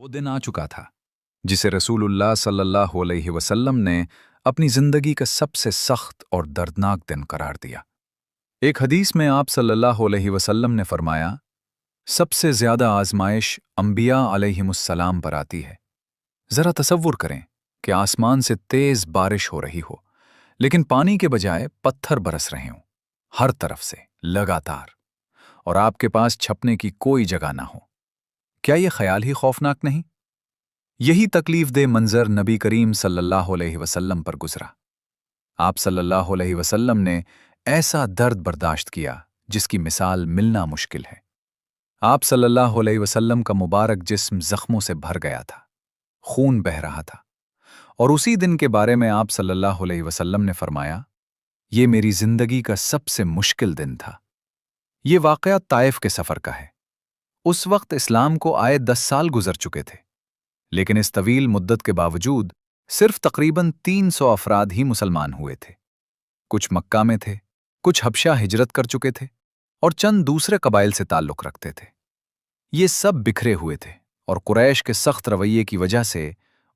وہ دن آ چکا تھا جسے رسولullah सल्लल्लाहु अलैहि वसल्लम ने अपनी ज़िंदगी का सबसे सख्त और दर्दनाक दिन करार दिया। एक हदीस में आप सल्लल्लाहु अलैहि वसल्लम ने फरमाया, सबसे ज़्यादा आजमाइश अंबिया अलैहिमुस्सलाम पर आती है। ज़रा तसव्वुर करें कि आसमान से तेज़ बारिश हो रही हो, लेकिन पानी के बजाय पत्थर बरस रहे हों, हर तरफ से लगातार, और आपके पास छपने की कोई जगह ना हो। क्या ये ख्याल ही खौफनाक नहीं? यही तकलीफ दे मंजर नबी करीम सल्लल्लाहु अलैहि वसल्लम पर गुजरा। आप सल्लल्लाहु अलैहि वसल्लम ने ऐसा दर्द बर्दाश्त किया जिसकी मिसाल मिलना मुश्किल है। आप सल्लल्लाहु अलैहि वसल्लम का मुबारक जिस्म जख्मों से भर गया था, खून बह रहा था, और उसी दिन के बारे में आप सल्लल्लाहु अलैहि वसल्लम ने फरमाया, ये मेरी जिंदगी का सबसे मुश्किल दिन था। ये वाकया ताइफ के सफर का है। उस वक्त इस्लाम को आए 10 साल गुजर चुके थे, लेकिन इस तवील मुद्दत के बावजूद सिर्फ तकरीबन 300 अफराद ही मुसलमान हुए थे। कुछ मक्का में थे, कुछ हबशा हिजरत कर चुके थे, और चंद दूसरे कबाइल से ताल्लुक रखते थे। ये सब बिखरे हुए थे, और कुरैश के सख्त रवैये की वजह से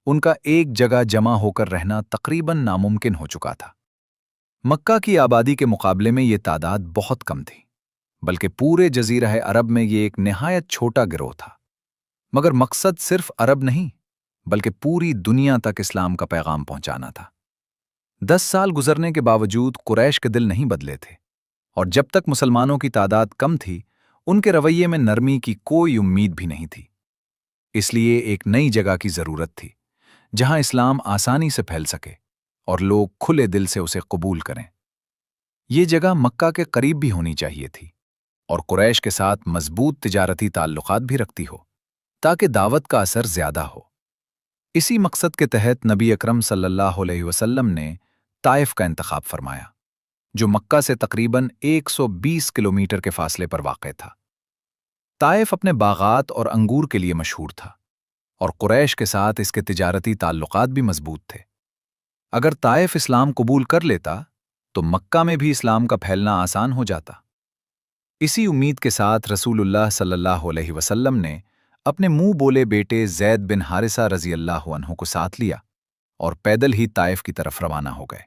उनका एक जगह जमा होकर रहना तकरीबन नामुमकिन हो चुका था। मक्का की आबादी के मुकाबले में ये तादाद बहुत कम थी, बल्कि पूरे जजीरा अरब में ये एक निहायत छोटा गिरोह था। मगर मकसद सिर्फ अरब नहीं, बल्कि पूरी दुनिया तक इस्लाम का पैगाम पहुंचाना था। 10 साल गुजरने के बावजूद कुरैश के दिल नहीं बदले थे, और जब तक मुसलमानों की तादाद कम थी, उनके रवैये में नरमी की कोई उम्मीद भी नहीं थी। इसलिए एक नई जगह की जरूरत थी, जहां इस्लाम आसानी से फैल सके और लोग खुले दिल से उसे कबूल करें। ये जगह मक्का के करीब भी होनी चाहिए थी, और कुरैश के साथ मजबूत तिजारती ताल्लुकात भी रखती हो, ताकि दावत का असर ज्यादा हो। इसी मकसद के तहत नबी अकरम सल्लल्लाहु अलैहि वसल्लम ने ताइफ का इंतखाब फरमाया, जो मक्का से तकरीबन 120 किलोमीटर के फासले पर वाक़ था। ताइफ अपने बागात और अंगूर के लिए मशहूर था, और कुरैश के साथ इसके तिजारती ताल्लुकात भी मजबूत थे। अगर ताइफ इस्लाम कबूल कर लेता, तो मक्का में भी इस्लाम का फैलना आसान हो जाता। इसी उम्मीद के साथ रसूलुल्लाह सल्लल्लाहु अलैहि वसल्लम ने अपने मुंह बोले बेटे ज़ैद बिन हारिसा रज़ी अल्लाह अन्हु को साथ लिया और पैदल ही ताइफ की तरफ रवाना हो गए।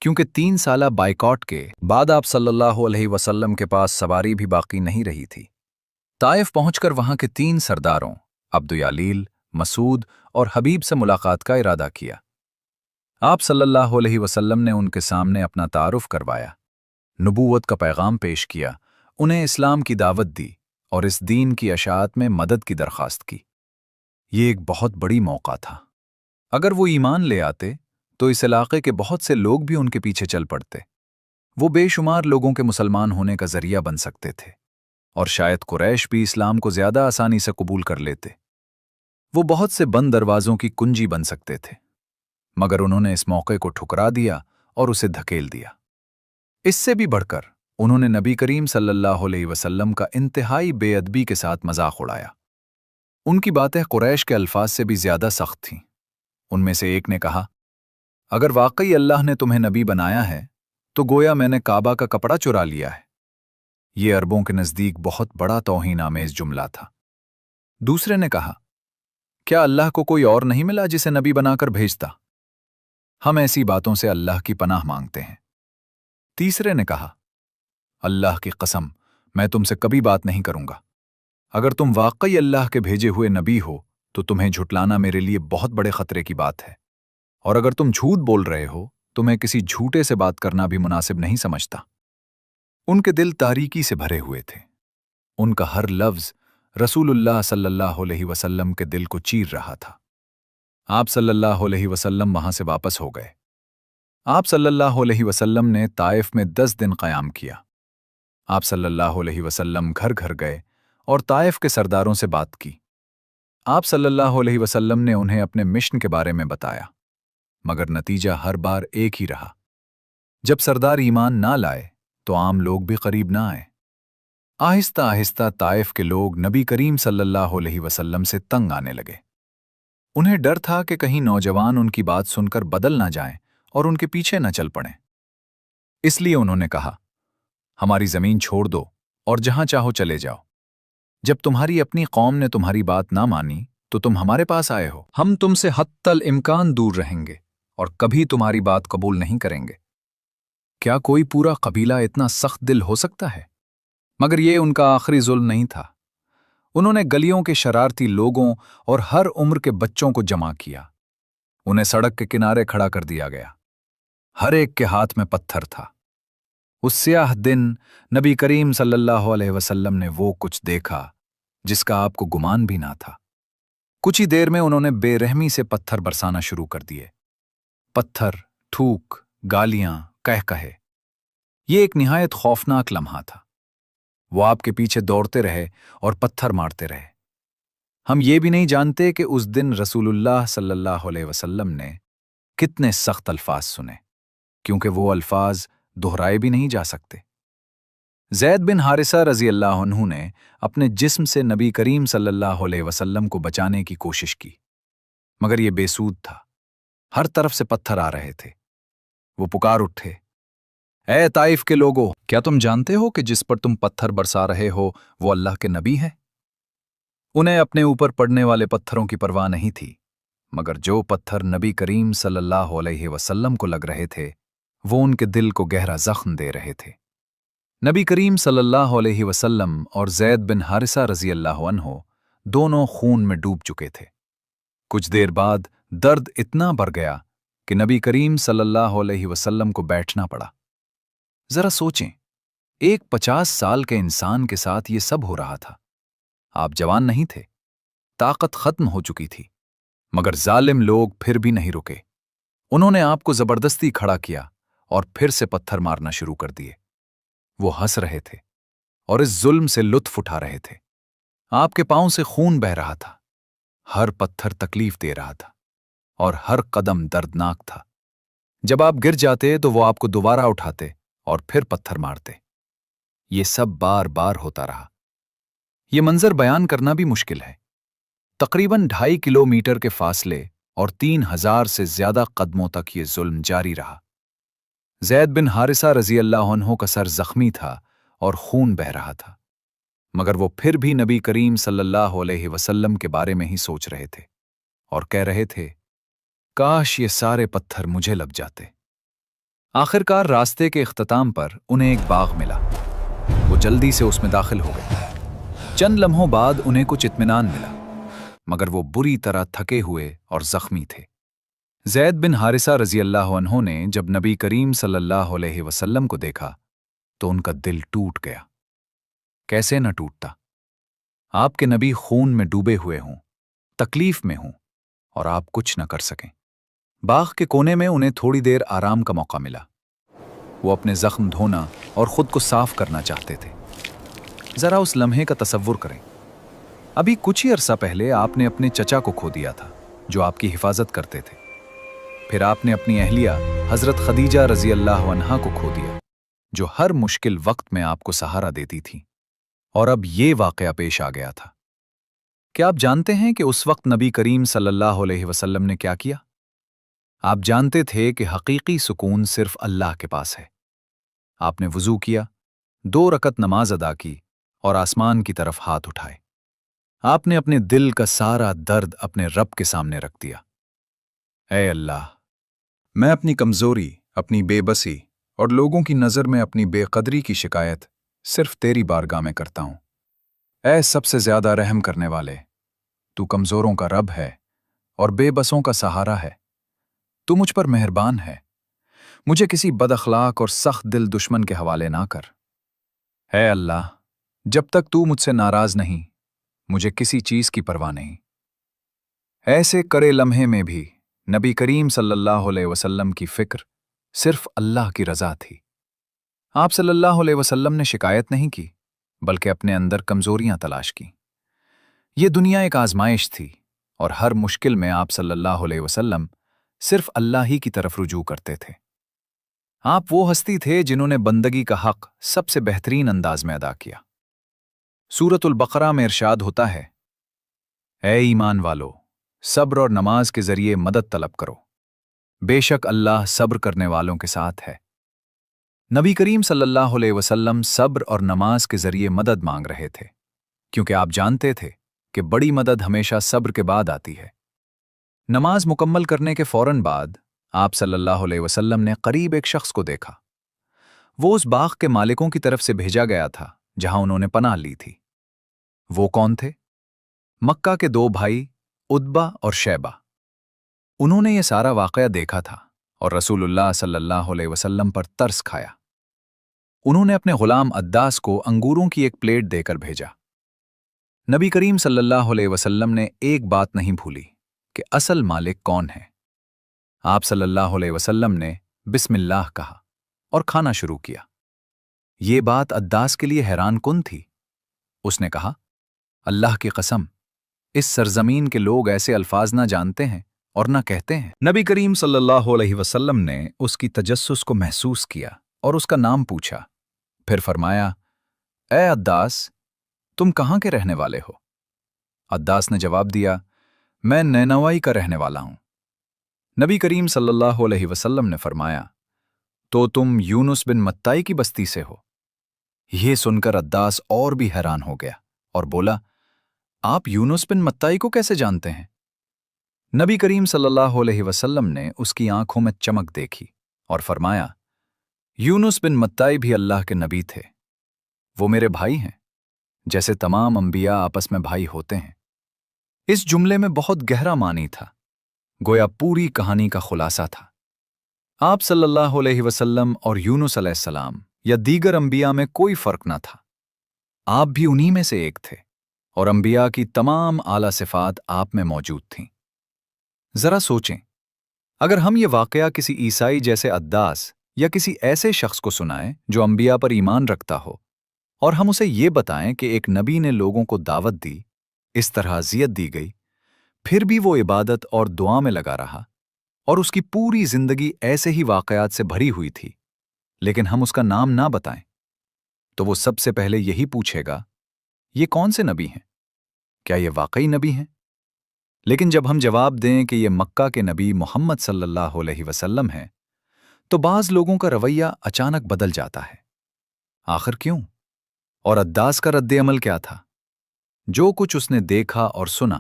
क्योंकि 3 साला बाइकॉट के बाद आप सल्लल्लाहु अलैहि वसल्लम के पास सवारी भी बाकी नहीं रही थी। ताइफ पहुंचकर वहां के 3 सरदारों अब्दु यालील, मसूद और हबीब से मुलाकात का इरादा किया। आप सल्लल्लाहु अलैहि वसल्लम ने उनके सामने अपना तारुफ करवाया, नबूवत का पैगाम पेश किया, उन्हें इस्लाम की दावत दी और इस दीन की अशात में मदद की दरख्वास्त की। ये एक बहुत बड़ी मौका था। अगर वो ईमान ले आते तो इस इलाके के बहुत से लोग भी उनके पीछे चल पड़ते। वो बेशुमार लोगों के मुसलमान होने का जरिया बन सकते थे, और शायद कुरैश भी इस्लाम को ज्यादा आसानी से कबूल कर लेते। वो बहुत से बंद दरवाजों की कुंजी बन सकते थे, मगर उन्होंने इस मौके को ठुकरा दिया और उसे धकेल दिया। इससे भी बढ़कर उन्होंने नबी करीम सल्लल्लाहु अलैहि वसल्लम का इंतहाई बेअदबी के साथ मजाक उड़ाया। उनकी बातें कुरैश के अल्फाज से भी ज्यादा सख्त थीं। उनमें से एक ने कहा, अगर वाकई अल्लाह ने तुम्हें नबी बनाया है तो गोया मैंने काबा का कपड़ा चुरा लिया है। ये अरबों के नज़दीक बहुत बड़ा तौहीन आमेज जुमला था। दूसरे ने कहा, क्या अल्लाह को कोई और नहीं मिला जिसे नबी बनाकर भेजता? हम ऐसी बातों से अल्लाह की पनाह मांगते हैं। तीसरे ने कहा, अल्लाह की कसम, मैं तुमसे कभी बात नहीं करूंगा। अगर तुम वाकई अल्लाह के भेजे हुए नबी हो तो तुम्हें झुटलाना मेरे लिए बहुत बड़े खतरे की बात है, और अगर तुम झूठ बोल रहे हो तो मैं किसी झूठे से बात करना भी मुनासिब नहीं समझता। उनके दिल तारीकी से भरे हुए थे। उनका हर लफ्ज रसूलुल्लाह सल्लल्लाहु अलैहि वसल्लम के दिल को चीर रहा था। आप सल्लल्लाहु अलैहि वसल्लम वहां से वापस हो गए। आप सल्लल्लाहु अलैहि वसल्लम ने ताइफ में 10 दिन क़याम किया। आप सल्लल्लाहु अलैहि वसल्लम घर घर गए और ताइफ के सरदारों से बात की। आप सल्लल्लाहु अलैहि वसल्लम ने उन्हें अपने मिशन के बारे में बताया, मगर नतीजा हर बार एक ही रहा। जब सरदार ईमान ना लाए तो आम लोग भी करीब ना आए। आहिस्ता आहिस्ता ताइफ के लोग नबी करीम सल्लल्लाहु अलैहि वसल्लम से तंग आने लगे। उन्हें डर था कि कहीं नौजवान उनकी बात सुनकर बदल ना जाएं और उनके पीछे न चल पड़ें। इसलिए उन्होंने कहा, हमारी जमीन छोड़ दो और जहां चाहो चले जाओ। जब तुम्हारी अपनी कौम ने तुम्हारी बात ना मानी तो तुम हमारे पास आए हो। हम तुमसे हत्तल इम्कान दूर रहेंगे और कभी तुम्हारी बात कबूल नहीं करेंगे। क्या कोई पूरा कबीला इतना सख्त दिल हो सकता है? मगर ये उनका आखिरी जुल्म नहीं था। उन्होंने गलियों के शरारती लोगों और हर उम्र के बच्चों को जमा किया। उन्हें सड़क के किनारे खड़ा कर दिया गया। हर एक के हाथ में पत्थर था। उस स्याह दिन नबी करीम सल्लल्लाहु अलैहि वसल्लम ने वो कुछ देखा जिसका आपको गुमान भी ना था। कुछ ही देर में उन्होंने बेरहमी से पत्थर बरसाना शुरू कर दिए। पत्थर, थूक, गालियां, कहे। ये एक निहायत खौफनाक लम्हा था। वो आपके पीछे दौड़ते रहे और पत्थर मारते रहे। हम ये भी नहीं जानते कि उस दिन रसूलुल्लाह सल्लल्लाहु अलैहि वसल्लम ने कितने सख्त अल्फाज सुने, क्योंकि वो अल्फाज दोहराए भी नहीं जा सकते। ज़ैद बिन हारिसा रज़ी अल्लाह अन्हु ने अपने जिस्म से नबी करीम सल्लल्लाहु अलैहि वसल्लम को बचाने की कोशिश की, मगर ये बेसूद था। हर तरफ से पत्थर आ रहे थे। वो पुकार उठे, ए ताइफ के लोगों, क्या तुम जानते हो कि जिस पर तुम पत्थर बरसा रहे हो वो अल्लाह के नबी है? उन्हें अपने ऊपर पड़ने वाले पत्थरों की परवाह नहीं थी, मगर जो पत्थर नबी करीम सल्लल्लाहु अलैहि वसल्लम को लग रहे थे वो उनके दिल को गहरा जख्म दे रहे थे। नबी करीम सल्लल्लाहु अलैहि वसल्लम और ज़ैद बिन हारिसा रज़ी अल्लाह अन्हु दोनों खून में डूब चुके थे। कुछ देर बाद दर्द इतना बढ़ गया कि नबी करीम सल्लल्लाहु अलैहि वसल्लम को बैठना पड़ा। जरा सोचें, एक 50 साल के इंसान के साथ ये सब हो रहा था। आप जवान नहीं थे, ताकत खत्म हो चुकी थी, मगर जालिम लोग फिर भी नहीं रुके। उन्होंने आपको जबरदस्ती खड़ा किया और फिर से पत्थर मारना शुरू कर दिए। वो हंस रहे थे और इस जुल्म से लुत्फ उठा रहे थे। आपके पांव से खून बह रहा था। हर पत्थर तकलीफ दे रहा था और हर कदम दर्दनाक था। जब आप गिर जाते तो वो आपको दोबारा उठाते और फिर पत्थर मारते। ये सब बार बार होता रहा। ये मंजर बयान करना भी मुश्किल है। तकरीबन 2.5 किलोमीटर के फासले और 3000 से ज्यादा कदमों तक ये जुल्म जारी रहा। ज़ैद बिन हारिसा रज़ी अल्लाह अन्हु का सर जख्मी था और खून बह रहा था, मगर वो फिर भी नबी करीम सल्लल्लाहु अलैहि वसल्लम के बारे में ही सोच रहे थे और कह रहे थे, काश ये सारे पत्थर मुझे लग जाते। आखिरकार रास्ते के इख्तिताम पर उन्हें एक बाग मिला। वो जल्दी से उसमें दाखिल हो गए। चंद लम्हों बाद उन्हें कुछ इत्मीनान मिला, मगर वो बुरी तरह थके हुए और जख्मी थे। ज़ैद बिन हारिसा रज़ी अल्लाह अन्हु ने जब नबी करीम सल्लल्लाहु अलैहि वसल्लम को देखा तो उनका दिल टूट गया। कैसे न टूटता? आपके नबी खून में डूबे हुए हों, तकलीफ में हों और आप कुछ न कर सकें। बाग के कोने में उन्हें थोड़ी देर आराम का मौका मिला। वो अपने जख्म धोना और खुद को साफ करना चाहते थे। जरा उस लम्हे का तसव्वुर करें। अभी कुछ ही अरसा पहले आपने अपने चचा को खो दिया था जो आपकी हिफाजत करते थे। फिर आपने अपनी अहलिया हजरत खदीजा रज़ी अल्लाह अन्हा को खो दिया जो हर मुश्किल वक्त में आपको सहारा देती थी। और अब ये वाक़या पेश आ गया था। क्या आप जानते हैं कि उस वक्त नबी करीम सल्लल्लाहु अलैहि वसल्लम ने क्या किया? आप जानते थे कि हकीकी सुकून सिर्फ अल्लाह के पास है। आपने वुज़ू किया, 2 रकत नमाज अदा की और आसमान की तरफ हाथ उठाए। आपने अपने दिल का सारा दर्द अपने रब के सामने रख दिया। ऐ अल्लाह, मैं अपनी कमजोरी, अपनी बेबसी और लोगों की नज़र में अपनी बेकदरी की शिकायत सिर्फ तेरी बारगाह में करता हूं। ऐ सबसे ज्यादा रहम करने वाले, तू कमजोरों का रब है और बेबसों का सहारा है। तू मुझ पर मेहरबान है। मुझे किसी बदअखलाक और सख्त दिल दुश्मन के हवाले ना कर। ऐ अल्लाह, जब तक तू मुझसे नाराज नहीं, मुझे किसी चीज की परवाह नहीं। ऐसे करे लम्हे में भी नबी करीम सल्लल्लाहु अलैहि वसल्लम की फिक्र सिर्फ अल्लाह की रजा थी। आप सल्लल्लाहु अलैहि वसल्लम ने शिकायत नहीं की, बल्कि अपने अंदर कमजोरियां तलाश की। ये दुनिया एक आजमाइश थी और हर मुश्किल में आप सल्लल्लाहु अलैहि वसल्लम सिर्फ अल्लाह ही की तरफ रुजू करते थे। आप वो हस्ती थे जिन्होंने बंदगी का हक सबसे बेहतरीन अंदाज में अदा किया। सूरतुल बकरा में इरशाद होता है, ऐ ईमान वालो, सब्र और नमाज के जरिए मदद तलब करो, बेशक अल्लाह सब्र करने वालों के साथ है। नबी करीम सल्लल्लाहु अलैहि वसल्लम सब्र और नमाज के जरिए मदद मांग रहे थे, क्योंकि आप जानते थे कि बड़ी मदद हमेशा सब्र के बाद आती है। नमाज मुकम्मल करने के फौरन बाद आप सल्लल्लाहु अलैहि वसल्लम ने करीब एक शख्स को देखा। वो उस बाग के मालिकों की तरफ से भेजा गया था जहां उन्होंने पनाह ली थी। वो कौन थे? मक्का के दो भाई उतबा और शैबा। उन्होंने ये सारा वाकया देखा था और रसूलुल्लाह सल्लल्लाहु अलैहि वसल्लम पर तरस खाया। उन्होंने अपने गुलाम अद्दास को अंगूरों की एक प्लेट देकर भेजा। नबी करीम सल्लल्लाहु अलैहि वसल्लम ने एक बात नहीं भूली कि असल मालिक कौन है। आप सल्लल्लाहु अलैहि वसल्लम ने बिस्मिल्लाह कहा और खाना शुरू किया। ये बात अद्दास के लिए हैरान कुन थी। उसने कहा, अल्लाह की कसम, इस सरजमीन के लोग ऐसे अल्फाज ना जानते हैं और ना कहते हैं। नबी करीम सल्लल्लाहु अलैहि वसल्लम ने उसकी तजस्सुस को महसूस किया और उसका नाम पूछा। फिर फरमाया, ए अद्दास, तुम कहाँ के रहने वाले हो? अद्दास ने जवाब दिया, मैं नैनवाई का रहने वाला हूं। नबी करीम सल्लल्लाहु अलैहि वसल्लम ने फरमाया, तो तुम यूनुस बिन मत्ताई की बस्ती से हो? यह सुनकर अद्दास और भी हैरान हो गया और बोला, आप यूनुस बिन मत्ताई को कैसे जानते हैं? नबी करीम सल्लल्लाहु अलैहि वसल्लम ने उसकी आंखों में चमक देखी और फरमाया, यूनुस बिन मत्ताई भी अल्लाह के नबी थे। वो मेरे भाई हैं, जैसे तमाम अंबिया आपस में भाई होते हैं। इस जुमले में बहुत गहरा मानी था, गोया पूरी कहानी का खुलासा था। आप सल्लल्लाहु अलैहि वसल्लम और यूनुस अलैहिस्सलाम या दीगर अंबिया में कोई फर्क न था। आप भी उन्हीं में से एक थे और अंबिया की तमाम आला सिफात आप में मौजूद थीं। जरा सोचें, अगर हम ये वाकया किसी ईसाई जैसे अद्दास या किसी ऐसे शख्स को सुनाएं जो अंबिया पर ईमान रखता हो और हम उसे ये बताएं कि एक नबी ने लोगों को दावत दी, इस तरह अज़ियत दी गई, फिर भी वो इबादत और दुआ में लगा रहा और उसकी पूरी जिंदगी ऐसे ही वाकयात से भरी हुई थी, लेकिन हम उसका नाम ना बताएं, तो वो सबसे पहले यही पूछेगा, ये कौन से नबी हैं? क्या ये वाकई नबी हैं? लेकिन जब हम जवाब दें कि ये मक्का के नबी मोहम्मद सल्लल्लाहु अलैहि वसल्लम हैं, तो बाज़ लोगों का रवैया अचानक बदल जाता है। आखिर क्यों? और अद्दास का रद्द-ए-अमल क्या था? जो कुछ उसने देखा और सुना,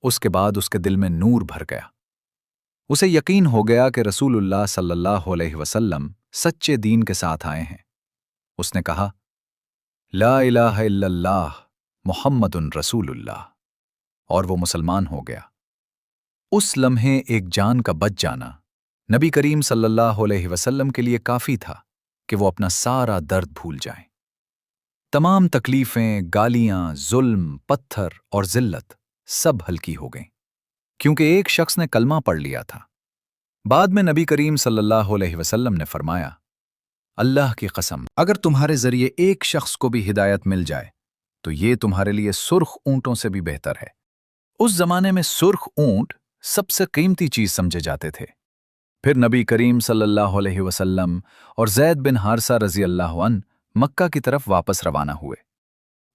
उसके बाद उसके दिल में नूर भर गया। उसे यकीन हो गया कि रसूलुल्लाह सल्लल्लाहु अलैहि वसल्लम सच्चे दीन के साथ आए हैं। उसने कहा, ला इलाहा इल्लल्लाह मुहम्मदुन रसूलुल्लाह, और वो मुसलमान हो गया। उस लम्हे एक जान का बच जाना नबी करीम सल्लल्लाहु अलैहि वसल्लम के लिए काफी था कि वो अपना सारा दर्द भूल जाएं। तमाम तकलीफें, गालियां, जुल्म, पत्थर और जिल्लत सब हल्की हो गईं, क्योंकि एक शख्स ने कलमा पढ़ लिया था। बाद में नबी करीम सल्लल्लाहु अलैहि वसल्लम ने फरमाया, अल्लाह की कसम, अगर तुम्हारे जरिए एक शख्स को भी हिदायत मिल जाए तो ये तुम्हारे लिए सुर्ख ऊंटों से भी बेहतर है। उस जमाने में सुर्ख ऊंट सबसे कीमती चीज समझे जाते थे। फिर नबी करीम सल्लल्लाहु अलैहि वसल्लम और ज़ैद बिन हारसा रज़ी अल्लाह अन्हु मक्का की तरफ वापस रवाना हुए।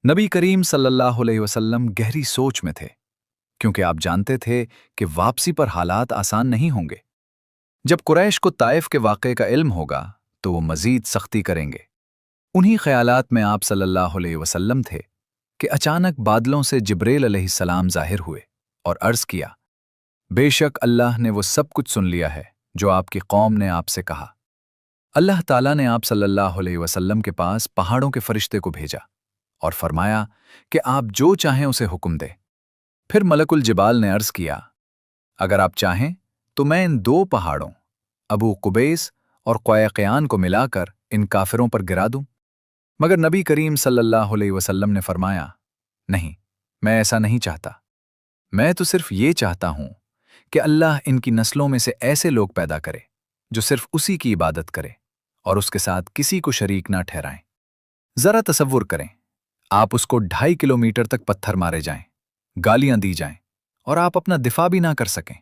नबी करीम सल्लल्लाहु अलैहि वसल्लम गहरी सोच में थे, क्योंकि आप जानते थे कि वापसी पर हालात आसान नहीं होंगे। जब कुरैश को ताइफ के वाक़े का इल्म होगा तो वो मज़ीद सख्ती करेंगे। उन्हीं ख्यालात में आप सल्लल्लाहु अलैहि वसल्लम थे कि अचानक बादलों से जिब्रील अलैहिस्सलाम ज़ाहिर हुए और अर्ज़ किया, बेशक अल्लाह ने वो सब कुछ सुन लिया है जो आपकी कौम ने आपसे कहा। अल्लाह ताला ने आप सल्लल्लाहु अलैहि वसल्लम के पास पहाड़ों के फरिश्ते को भेजा और फरमाया कि आप जो चाहें उसे हुक्म दे। फिर मलकुल जिबाल ने अर्ज़ किया, अगर आप चाहें तो मैं इन दो पहाड़ों अबू कुबैस और क़ुयैक़यान को मिलाकर इन काफिरों पर गिरा दूं। मगर नबी करीम सल्लल्लाहु अलैहि वसल्लम ने फरमाया, नहीं, मैं ऐसा नहीं चाहता। मैं तो सिर्फ ये चाहता हूं कि अल्लाह इनकी नस्लों में से ऐसे लोग पैदा करे जो सिर्फ उसी की इबादत करे और उसके साथ किसी को शरीक ना ठहराएं। जरा तसव्वुर करें, आप उसको 2.5 किलोमीटर तक पत्थर मारे जाएं, गालियां दी जाएं और आप अपना दिफा भी ना कर सकें।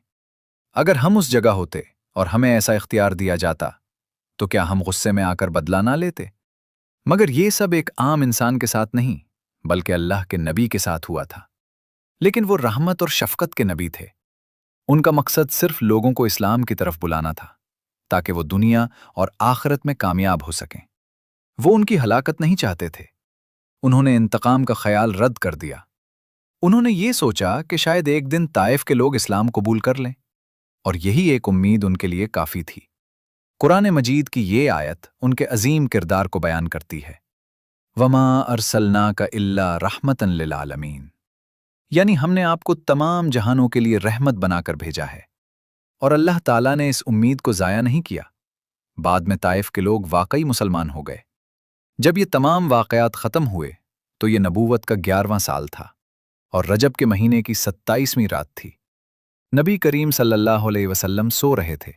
अगर हम उस जगह होते और हमें ऐसा इख्तियार दिया जाता तो क्या हम गुस्से में आकर बदला ना लेते? मगर ये सब एक आम इंसान के साथ नहीं, बल्कि अल्लाह के नबी के साथ हुआ था। लेकिन वो रहमत और शफकत के नबी थे। उनका मकसद सिर्फ लोगों को इस्लाम की तरफ बुलाना था, ताकि वो दुनिया और आखिरत में कामयाब हो सकें। वो उनकी हलाकत नहीं चाहते थे। उन्होंने इंतकाम का ख्याल रद्द कर दिया। انہوں نے یہ سوچا کہ شاید ایک دن طائف کے لوگ اسلام قبول کر لیں، اور یہی ایک امید ان کے لیے کافی تھی۔ قرآن مجید کی یہ آیت ان کے عظیم کردار کو بیان کرتی ہے۔ وَمَا أَرْسَلْنَاكَ إِلَّا رَحْمَةً لِّلْعَالَمِينَ، یعنی ہم نے آپ کو تمام جہانوں کے لیے رحمت بنا کر بھیجا ہے۔ اور اللہ تعالیٰ نے اس امید کو ضائع نہیں کیا۔ بعد میں طائف کے لوگ واقعی مسلمان ہو گئے۔ جب یہ تمام واقعات ختم ہوئے تو یہ نبوت کا 11واں سال تھا اور رجب کے مہینے کی 27ویں رات تھی۔ نبی کریم صلی اللہ علیہ وسلم سو رہے تھے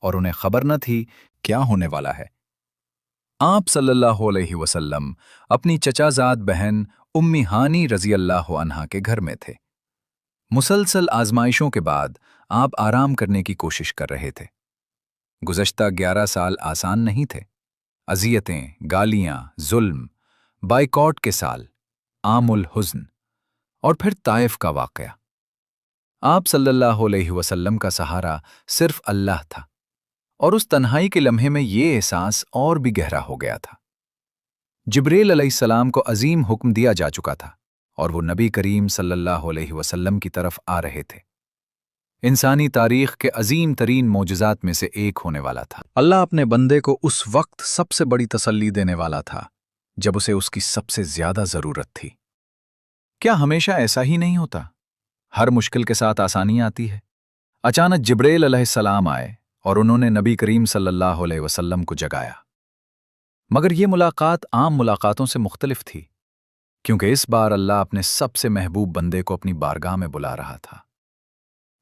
اور انہیں خبر نہ تھی کیا ہونے والا ہے۔ آپ صلی اللہ علیہ وسلم اپنی چچا زاد بہن امی ہانی رضی اللہ عنہا کے گھر میں تھے۔ مسلسل آزمائشوں کے بعد آپ آرام کرنے کی کوشش کر رہے تھے۔ گزشتہ 11 سال آسان نہیں تھے۔ اذیتیں، گالیاں، ظلم، بائیکاٹ کے سال، عام الحزن، اور پھر طائف کا واقعہ۔ آپ صلی اللہ علیہ وسلم کا سہارا صرف اللہ تھا، اور اس تنہائی کے لمحے میں یہ احساس اور بھی گہرا ہو گیا تھا۔ جبریل علیہ السلام کو عظیم حکم دیا جا چکا تھا اور وہ نبی کریم صلی اللہ علیہ وسلم کی طرف آ رہے تھے۔ انسانی تاریخ کے عظیم ترین معجزات میں سے ایک ہونے والا تھا۔ اللہ اپنے بندے کو اس وقت سب سے بڑی تسلی دینے والا تھا جب اسے اس کی سب سے زیادہ ضرورت تھی۔ کیا ہمیشہ ایسا ہی نہیں ہوتا؟ ہر مشکل کے ساتھ آسانی آتی ہے۔ اچانک جبریل علیہ السلام آئے اور انہوں نے نبی کریم صلی اللہ علیہ وسلم کو جگایا۔ مگر یہ ملاقات عام ملاقاتوں سے مختلف تھی، کیونکہ اس بار اللہ اپنے سب سے محبوب بندے کو اپنی بارگاہ میں بلا رہا تھا۔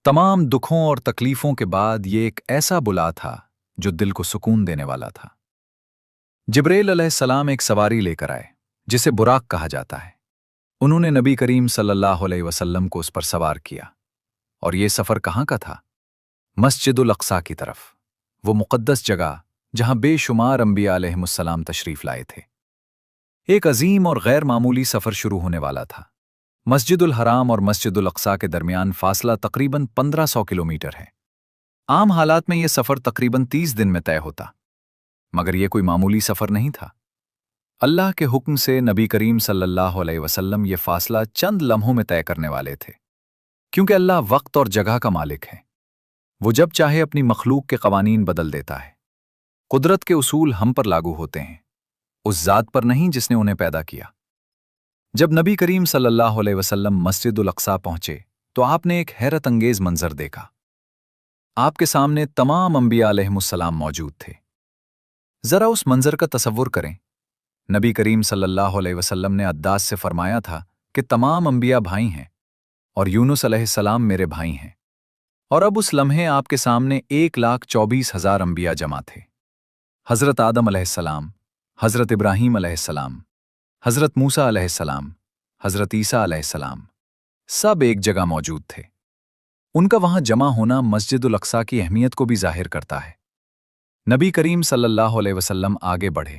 تمام دکھوں اور تکلیفوں کے بعد یہ ایک ایسا بلا تھا جو دل کو سکون دینے والا تھا۔ جبریل علیہ السلام ایک سواری لے کر آئے جسے براق کہا جاتا ہے۔ انہوں نے نبی کریم صلی اللہ علیہ وسلم کو اس پر سوار کیا، اور یہ سفر کہاں کا تھا؟ مسجد الاقصیٰ کی طرف، وہ مقدس جگہ جہاں بے شمار انبیاء علیہ السلام تشریف لائے تھے۔ ایک عظیم اور غیر معمولی سفر شروع ہونے والا تھا۔ مسجد الحرام اور مسجد الاقصیٰ کے درمیان فاصلہ تقریباً 1500 کلومیٹر ہے۔ عام حالات میں یہ سفر تقریباً 30 دن میں طے ہوتا، مگر یہ کوئی معمولی سفر نہیں تھا۔ اللہ کے حکم سے نبی کریم صلی اللہ علیہ وسلم یہ فاصلہ چند لمحوں میں طے کرنے والے تھے، کیونکہ اللہ وقت اور جگہ کا مالک ہے۔ وہ جب چاہے اپنی مخلوق کے قوانین بدل دیتا ہے۔ قدرت کے اصول ہم پر لاگو ہوتے ہیں، اس ذات پر نہیں جس نے انہیں پیدا کیا۔ جب نبی کریم صلی اللہ علیہ وسلم مسجد الاقصیٰ پہنچے تو آپ نے ایک حیرت انگیز منظر دیکھا۔ آپ کے سامنے تمام انبیاء علیہ السلام موجود تھے۔ ذرا اس منظر کا تصور کریں۔ نبی کریم صلی اللہ علیہ وسلم نے عداس سے فرمایا تھا کہ تمام انبیاء بھائی ہیں اور یونس علیہ السلام میرے بھائی ہیں، اور اب اس لمحے آپ کے سامنے 1,24,000 انبیاء جمع تھے۔ حضرت آدم علیہ السلام، حضرت ابراہیم علیہ السلام، حضرت موسیٰ علیہ السلام، حضرت عیسیٰ علیہ السلام، سب ایک جگہ موجود تھے۔ ان کا وہاں جمع ہونا مسجد الاقصیٰ کی اہمیت کو بھی ظاہر کرتا ہے۔ نبی کریم صلی اللہ علیہ وسلم آگے بڑھے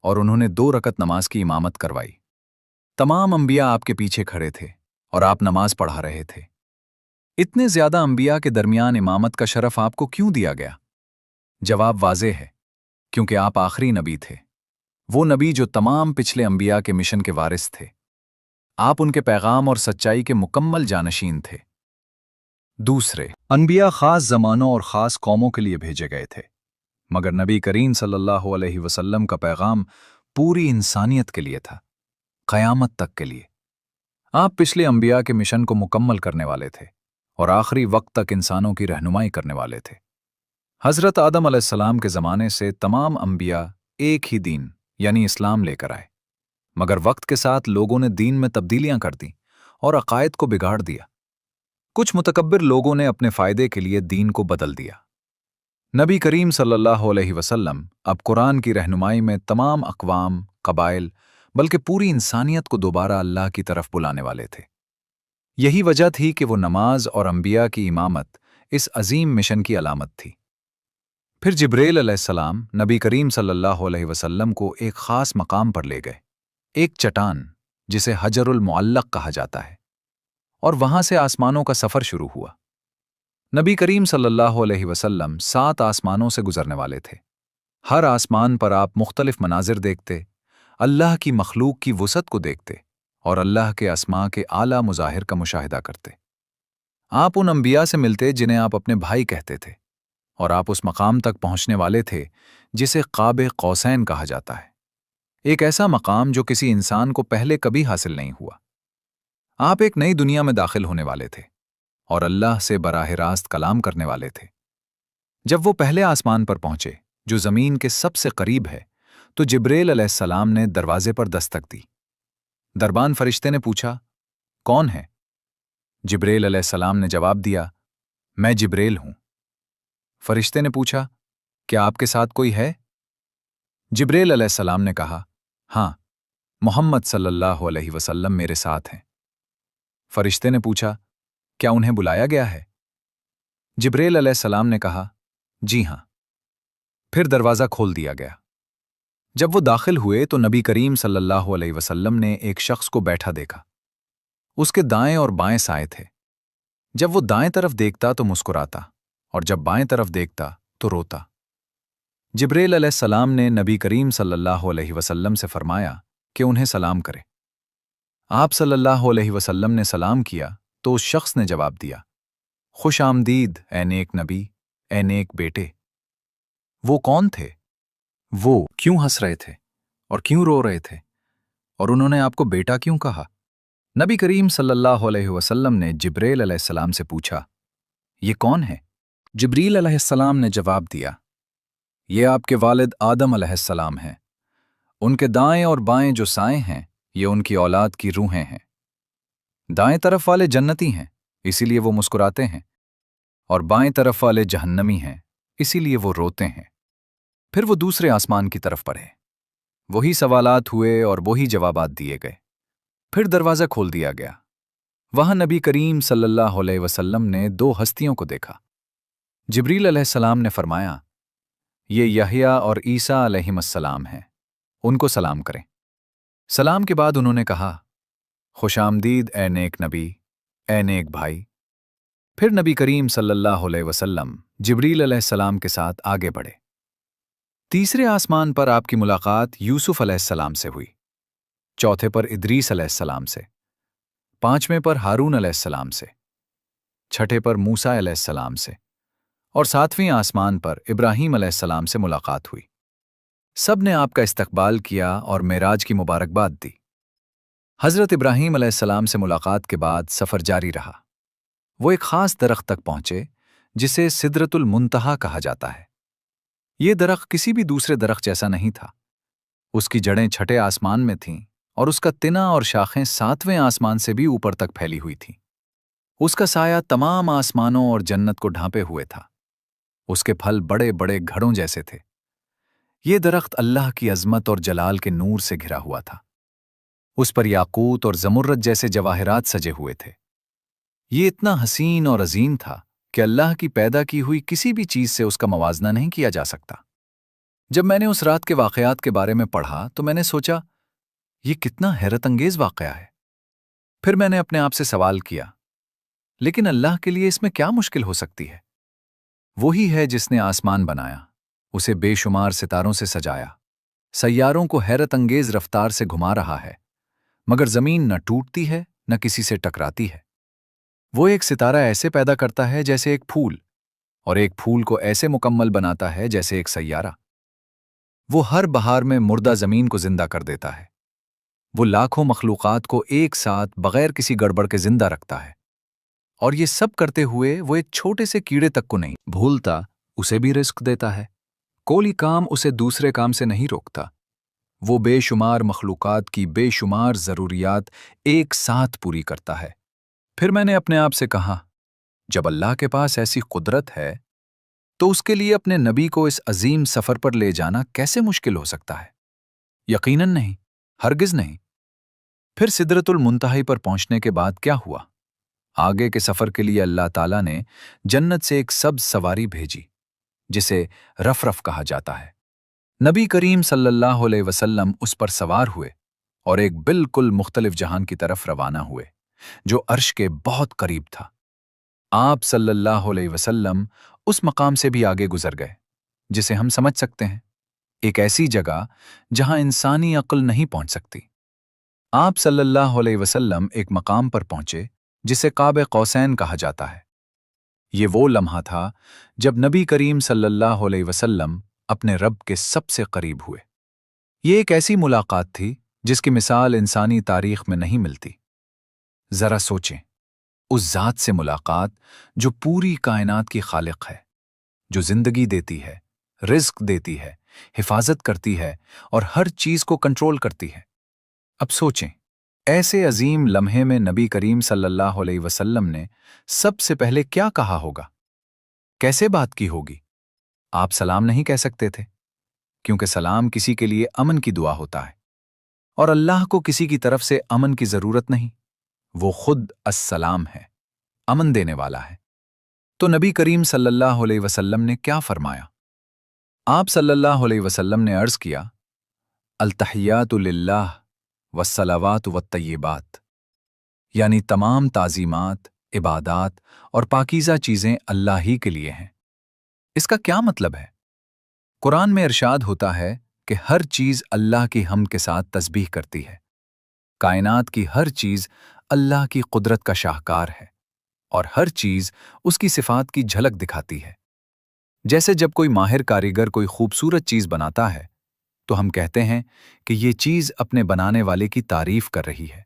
اور انہوں نے 2 رکعت نماز کی امامت کروائی۔ تمام انبیاء آپ کے پیچھے کھڑے تھے اور آپ نماز پڑھا رہے تھے۔ اتنے زیادہ انبیاء کے درمیان امامت کا شرف آپ کو کیوں دیا گیا؟ جواب واضح ہے، کیونکہ آپ آخری نبی تھے، وہ نبی جو تمام پچھلے انبیاء کے مشن کے وارث تھے۔ آپ ان کے پیغام اور سچائی کے مکمل جانشین تھے۔ دوسرے انبیاء خاص زمانوں اور خاص قوموں کے لیے بھیجے گئے تھے، مگر نبی کریم صلی اللہ علیہ وسلم کا پیغام پوری انسانیت کے لیے تھا، قیامت تک کے لیے۔ آپ پچھلے انبیاء کے مشن کو مکمل کرنے والے تھے اور آخری وقت تک انسانوں کی رہنمائی کرنے والے تھے۔ حضرت آدم علیہ السلام کے زمانے سے تمام انبیاء ایک ہی دین یعنی اسلام لے کر آئے، مگر وقت کے ساتھ لوگوں نے دین میں تبدیلیاں کر دیں اور عقائد کو بگاڑ دیا۔ کچھ متکبر لوگوں نے اپنے فائدے کے لیے دین کو بدل دیا۔ نبی کریم صلی اللہ علیہ وسلم اب قرآن کی رہنمائی میں تمام اقوام، قبائل، بلکہ پوری انسانیت کو دوبارہ اللہ کی طرف بلانے والے تھے۔ یہی وجہ تھی کہ وہ نماز اور انبیاء کی امامت اس عظیم مشن کی علامت تھی۔ پھر جبریل علیہ السلام نبی کریم صلی اللہ علیہ وسلم کو ایک خاص مقام پر لے گئے، ایک چٹان جسے حجر المعلق کہا جاتا ہے، اور وہاں سے آسمانوں کا سفر شروع ہوا۔ نبی کریم صلی اللہ علیہ وسلم 7 آسمانوں سے گزرنے والے تھے۔ ہر آسمان پر آپ مختلف مناظر دیکھتے، اللہ کی مخلوق کی وسعت کو دیکھتے اور اللہ کے اسماء کے اعلیٰ مظاہر کا مشاہدہ کرتے۔ آپ ان انبیاء سے ملتے جنہیں آپ اپنے بھائی کہتے تھے، اور آپ اس مقام تک پہنچنے والے تھے جسے قاب قوسین کہا جاتا ہے، ایک ایسا مقام جو کسی انسان کو پہلے کبھی حاصل نہیں ہوا۔ آپ ایک نئی دنیا میں داخل ہونے والے تھے اور اللہ سے براہ راست کلام کرنے والے تھے۔ جب وہ پہلے آسمان پر پہنچے جو زمین کے سب سے قریب ہے تو جبریل علیہ السلام نے دروازے پر دستک دی۔ دربان فرشتے نے پوچھا، کون ہے؟ جبریل علیہ السلام نے جواب دیا، میں جبریل ہوں۔ فرشتے نے پوچھا، کیا آپ کے ساتھ کوئی ہے؟ جبریل علیہ السلام نے کہا، ہاں، محمد صلی اللہ علیہ وسلم میرے ساتھ ہیں۔ فرشتے نے پوچھا، کیا انہیں بلایا گیا ہے؟ جبریل علیہ السلام نے کہا، جی ہاں۔ پھر دروازہ کھول دیا گیا۔ جب وہ داخل ہوئے تو نبی کریم صلی اللہ علیہ وسلم نے ایک شخص کو بیٹھا دیکھا۔ اس کے دائیں اور بائیں سائے تھے۔ جب وہ دائیں طرف دیکھتا تو مسکراتا اور جب بائیں طرف دیکھتا تو روتا۔ جبریل علیہ السلام نے نبی کریم صلی اللہ علیہ وسلم سے فرمایا کہ انہیں سلام کرے۔ آپ صلی اللہ علیہ وسلم نے سلام کیا تو اس شخص نے جواب دیا، خوش آمدید اے نیک نبی، اے نیک بیٹے۔ وہ کون تھے؟ وہ کیوں ہنس رہے تھے اور کیوں رو رہے تھے؟ اور انہوں نے آپ کو بیٹا کیوں کہا؟ نبی کریم صلی اللہ علیہ وسلم نے جبریل علیہ السلام سے پوچھا، یہ کون ہے؟ جبریل علیہ السلام نے جواب دیا، یہ آپ کے والد آدم علیہ السلام ہیں۔ ان کے دائیں اور بائیں جو سائیں ہیں یہ ان کی اولاد کی روحیں ہیں۔ دائیں طرف والے جنتی ہیں اسی لیے وہ مسکراتے ہیں، اور بائیں طرف والے جہنمی ہیں اسی لیے وہ روتے ہیں۔ پھر وہ دوسرے آسمان کی طرف بڑھے۔ وہی سوالات ہوئے اور وہی جوابات دیے گئے۔ پھر دروازہ کھول دیا گیا۔ وہاں نبی کریم صلی اللہ علیہ وسلم نے دو ہستیوں کو دیکھا۔ جبریل علیہ السلام نے فرمایا، یہ یحییٰ اور عیسیٰ علیہم السلام ہیں، ان کو سلام کریں۔ سلام کے بعد انہوں نے کہا، خوش آمدید اے نیک نبی، اے نیک بھائی۔ پھر نبی کریم صلی اللہ علیہ وسلم جبریل علیہ السلام کے ساتھ آگے بڑھے۔ تیسرے آسمان پر آپ کی ملاقات یوسف علیہ السلام سے ہوئی، چوتھے پر ادریس علیہ السلام سے، پانچویں پر ہارون علیہ السلام سے، چھٹے پر موسیٰ علیہ السلام سے، اور ساتویں آسمان پر ابراہیم علیہ السلام سے ملاقات ہوئی۔ سب نے آپ کا استقبال کیا اور معراج کی مبارکباد دی۔ حضرت ابراہیم علیہ السلام سے ملاقات کے بعد سفر جاری رہا۔ وہ ایک خاص درخت تک پہنچے جسے سدرۃ المنتہا کہا جاتا ہے۔ یہ درخت کسی بھی دوسرے درخت جیسا نہیں تھا۔ اس کی جڑیں چھٹے آسمان میں تھیں اور اس کا تنا اور شاخیں ساتویں آسمان سے بھی اوپر تک پھیلی ہوئی تھیں۔ اس کا سایہ تمام آسمانوں اور جنت کو ڈھانپے ہوئے تھا۔ اس کے پھل بڑے بڑے گھڑوں جیسے تھے۔ یہ درخت اللہ کی عظمت اور جلال کے نور سے گھرا ہوا تھا۔ اس پر یاقوت اور زمرد جیسے جواہرات سجے ہوئے تھے۔ یہ اتنا حسین اور عظیم تھا کہ اللہ کی پیدا کی ہوئی کسی بھی چیز سے اس کا موازنہ نہیں کیا جا سکتا۔ جب میں نے اس رات کے واقعات کے بارے میں پڑھا تو میں نے سوچا، یہ کتنا حیرت انگیز واقعہ ہے۔ پھر میں نے اپنے آپ سے سوال کیا، لیکن اللہ کے لیے اس میں کیا مشکل ہو سکتی ہے؟ وہی ہے جس نے آسمان بنایا، اسے بے شمار ستاروں سے سجایا، سیاروں کو حیرت انگیز رفتار سے گھما رہا ہے، مگر زمین نہ ٹوٹتی ہے نہ کسی سے ٹکراتی ہے۔ وہ ایک ستارہ ایسے پیدا کرتا ہے جیسے ایک پھول، اور ایک پھول کو ایسے مکمل بناتا ہے جیسے ایک سیارہ۔ وہ ہر بہار میں مردہ زمین کو زندہ کر دیتا ہے۔ وہ لاکھوں مخلوقات کو ایک ساتھ بغیر کسی گڑبڑ کے زندہ رکھتا ہے، اور یہ سب کرتے ہوئے وہ ایک چھوٹے سے کیڑے تک کو نہیں بھولتا، اسے بھی رزق دیتا ہے۔ کوئی کام اسے دوسرے کام سے نہیں روکتا۔ وہ بے شمار مخلوقات کی بے شمار ضروریات ایک ساتھ پوری کرتا ہے۔ پھر میں نے اپنے آپ سے کہا، جب اللہ کے پاس ایسی قدرت ہے تو اس کے لیے اپنے نبی کو اس عظیم سفر پر لے جانا کیسے مشکل ہو سکتا ہے؟ یقیناً نہیں، ہرگز نہیں۔ پھر سدرۃ المنتہا پر پہنچنے کے بعد کیا ہوا؟ آگے کے سفر کے لیے اللہ تعالیٰ نے جنت سے ایک سبز سواری بھیجی جسے رفرف کہا جاتا ہے۔ نبی کریم صلی اللہ علیہ وسلم اس پر سوار ہوئے اور ایک بالکل مختلف جہان کی طرف روانہ ہوئے جو عرش کے بہت قریب تھا۔ آپ صلی اللہ علیہ وسلم اس مقام سے بھی آگے گزر گئے جسے ہم سمجھ سکتے ہیں، ایک ایسی جگہ جہاں انسانی عقل نہیں پہنچ سکتی۔ آپ صلی اللہ علیہ وسلم ایک مقام پر پہنچے جسے قاب قوسین کہا جاتا ہے۔ یہ وہ لمحہ تھا جب نبی کریم صلی اللہ علیہ وسلم اپنے رب کے سب سے قریب ہوئے۔ یہ ایک ایسی ملاقات تھی جس کی مثال انسانی تاریخ میں نہیں ملتی۔ ذرا سوچیں، اس ذات سے ملاقات جو پوری کائنات کی خالق ہے، جو زندگی دیتی ہے، رزق دیتی ہے، حفاظت کرتی ہے اور ہر چیز کو کنٹرول کرتی ہے۔ اب سوچیں، ایسے عظیم لمحے میں نبی کریم صلی اللہ علیہ وسلم نے سب سے پہلے کیا کہا ہوگا؟ کیسے بات کی ہوگی؟ آپ سلام نہیں کہہ سکتے تھے، کیونکہ سلام کسی کے لیے امن کی دعا ہوتا ہے، اور اللہ کو کسی کی طرف سے امن کی ضرورت نہیں، وہ خود السلام ہے، امن دینے والا ہے۔ تو نبی کریم صلی اللہ علیہ وسلم نے کیا فرمایا؟ آپ صلی اللہ علیہ وسلم نے عرض کیا، التحیات للہ والصلوات والطیبات، یعنی تمام تعظیمات، عبادات اور پاکیزہ چیزیں اللہ ہی کے لیے ہیں۔ اس کا کیا مطلب ہے؟ قرآن میں ارشاد ہوتا ہے کہ ہر چیز اللہ کی حمد کے ساتھ تسبیح کرتی ہے۔ کائنات کی ہر چیز اللہ کی قدرت کا شاہکار ہے، اور ہر چیز اس کی صفات کی جھلک دکھاتی ہے۔ جیسے جب کوئی ماہر کاریگر کوئی خوبصورت چیز بناتا ہے تو ہم کہتے ہیں کہ یہ چیز اپنے بنانے والے کی تعریف کر رہی ہے۔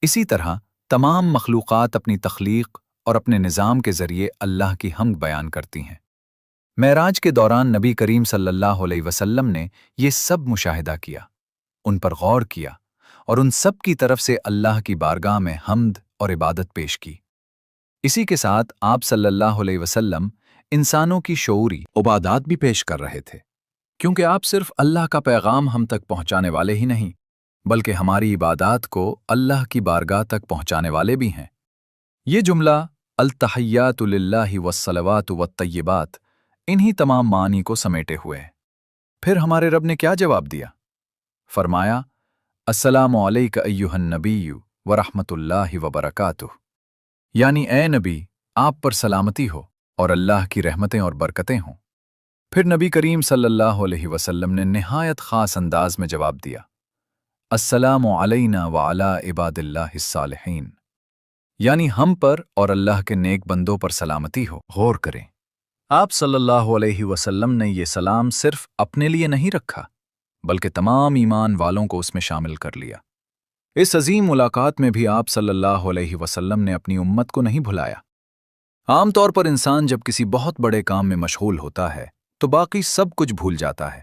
اسی طرح تمام مخلوقات اپنی تخلیق اور اپنے نظام کے ذریعے اللہ کی حمد بیان کرتی ہیں۔ معراج کے دوران نبی کریم صلی اللہ علیہ وسلم نے یہ سب مشاہدہ کیا، ان پر غور کیا، اور ان سب کی طرف سے اللہ کی بارگاہ میں حمد اور عبادت پیش کی۔ اسی کے ساتھ آپ صلی اللہ علیہ وسلم انسانوں کی شعوری عبادات بھی پیش کر رہے تھے، کیونکہ آپ صرف اللہ کا پیغام ہم تک پہنچانے والے ہی نہیں، بلکہ ہماری عبادات کو اللہ کی بارگاہ تک پہنچانے والے بھی ہیں۔ یہ جملہ التحیات للہ والصلوات والطیبات انہی تمام معانی کو سمیٹے ہوئے ہے۔ پھر ہمارے رب نے کیا جواب دیا؟ فرمایا، السلام علیک ایھا النبی ورحمۃ اللہ وبرکاتہ، یعنی اے نبی، آپ پر سلامتی ہو اور اللہ کی رحمتیں اور برکتیں ہوں۔ پھر نبی کریم صلی اللہ علیہ وسلم نے نہایت خاص انداز میں جواب دیا، السلام علینا وعلی عباد اللہ الصالحین، یعنی ہم پر اور اللہ کے نیک بندوں پر سلامتی ہو۔ غور کریں، آپ صلی اللہ علیہ وسلم نے یہ سلام صرف اپنے لیے نہیں رکھا، بلکہ تمام ایمان والوں کو اس میں شامل کر لیا۔ اس عظیم ملاقات میں بھی آپ صلی اللہ علیہ وسلم نے اپنی امت کو نہیں بھلایا۔ عام طور پر انسان جب کسی بہت بڑے کام میں مشغول ہوتا ہے تو باقی سب کچھ بھول جاتا ہے،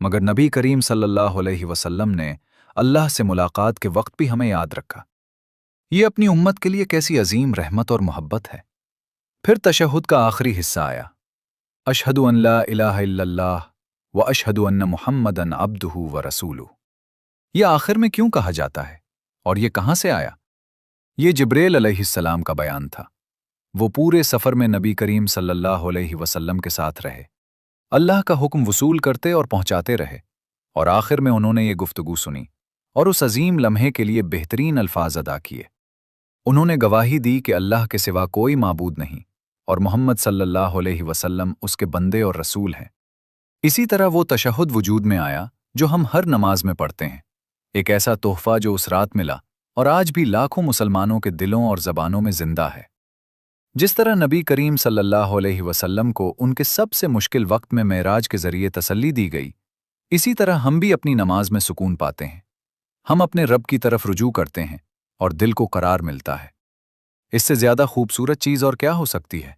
مگر نبی کریم صلی اللہ علیہ وسلم نے اللہ سے ملاقات کے وقت بھی ہمیں یاد رکھا۔ یہ اپنی امت کے لیے کیسی عظیم رحمت اور محبت ہے۔ پھر تشہد کا آخری حصہ آیا، اشہد ان لا الہ الا اللہ واشہد ان محمدً عبدہ ورسولہ۔ یہ آخر میں کیوں کہا جاتا ہے اور یہ کہاں سے آیا؟ یہ جبریل علیہ السلام کا بیان تھا۔ وہ پورے سفر میں نبی کریم صلی اللہ علیہ وسلم کے ساتھ رہے، اللہ کا حکم وصول کرتے اور پہنچاتے رہے، اور آخر میں انہوں نے یہ گفتگو سنی اور اس عظیم لمحے کے لیے بہترین الفاظ ادا کیے۔ انہوں نے گواہی دی کہ اللہ کے سوا کوئی معبود نہیں اور محمد صلی اللہ علیہ وسلم اس کے بندے اور رسول ہیں۔ اسی طرح وہ تشہد وجود میں آیا جو ہم ہر نماز میں پڑھتے ہیں، ایک ایسا تحفہ جو اس رات ملا اور آج بھی لاکھوں مسلمانوں کے دلوں اور زبانوں میں زندہ ہے۔ جس طرح نبی کریم صلی اللہ علیہ وسلم کو ان کے سب سے مشکل وقت میں معراج کے ذریعے تسلی دی گئی، اسی طرح ہم بھی اپنی نماز میں سکون پاتے ہیں۔ ہم اپنے رب کی طرف رجوع کرتے ہیں اور دل کو قرار ملتا ہے۔ اس سے زیادہ خوبصورت چیز اور کیا ہو سکتی ہے؟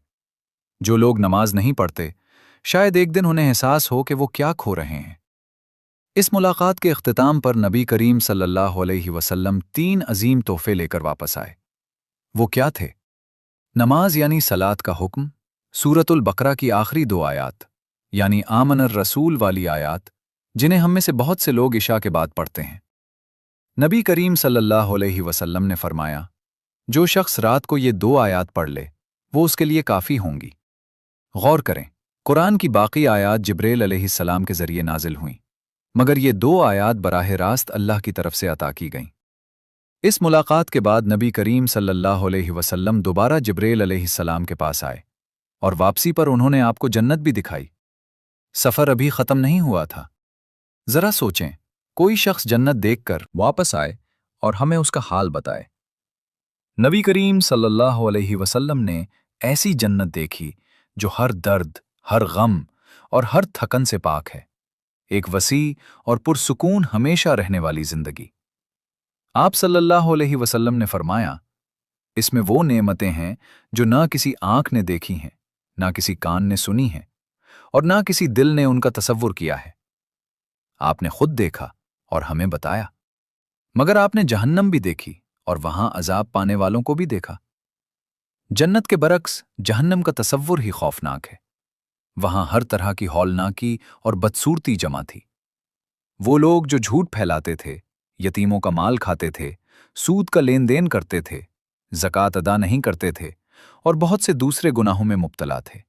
جو لوگ نماز نہیں پڑھتے، شاید ایک دن انہیں احساس ہو کہ وہ کیا کھو رہے ہیں۔ اس ملاقات کے اختتام پر نبی کریم صلی اللہ علیہ وسلم 3 عظیم تحفے لے کر واپس آئے۔ وہ کیا تھے؟ نماز یعنی صلاۃ کا حکم، سورۃ البقرہ کی آخری 2 آیات یعنی آمن الرسول والی آیات، جنہیں ہم میں سے بہت سے لوگ عشاء کے بعد پڑھتے ہیں۔ نبی کریم صلی اللہ علیہ وسلم نے فرمایا، جو شخص رات کو یہ 2 آیات پڑھ لے وہ اس کے لیے کافی ہوں گی۔ غور کریں، قرآن کی باقی آیات جبریل علیہ السلام کے ذریعے نازل ہوئیں، مگر یہ 2 آیات براہ راست اللہ کی طرف سے عطا کی گئیں۔ اس ملاقات کے بعد نبی کریم صلی اللہ علیہ وسلم دوبارہ جبریل علیہ السلام کے پاس آئے، اور واپسی پر انہوں نے آپ کو جنت بھی دکھائی۔ سفر ابھی ختم نہیں ہوا تھا۔ ذرا سوچیں، کوئی شخص جنت دیکھ کر واپس آئے और हमें उसका हाल बताए। नबी करीम सल्लल्लाहु अलैहि वसल्लम ने ऐसी जन्नत देखी जो हर दर्द, हर गम और हर थकन से पाक है। एक वसी और पुरसुकून हमेशा रहने वाली जिंदगी। आप सल्लल्लाहु अलैहि वसल्लम ने फरमाया, इसमें वो नेमतें हैं जो ना किसी आंख ने देखी हैं, ना किसी कान ने सुनी हैं और ना किसी दिल ने उनका तसव्वुर किया है। आपने खुद देखा और हमें बताया। मगर आपने जहन्नम भी देखी और वहां अजाब पाने वालों को भी देखा। जन्नत के बरक्स जहन्नम का तसव्वुर ही खौफनाक है। वहां हर तरह की हौलनाकी और बदसूरती जमा थी। वो लोग जो झूठ फैलाते थे, यतीमों का माल खाते थे, सूद का लेन देन करते थे, ज़कात अदा नहीं करते थे और बहुत से दूसरे गुनाहों में मुब्तला थे।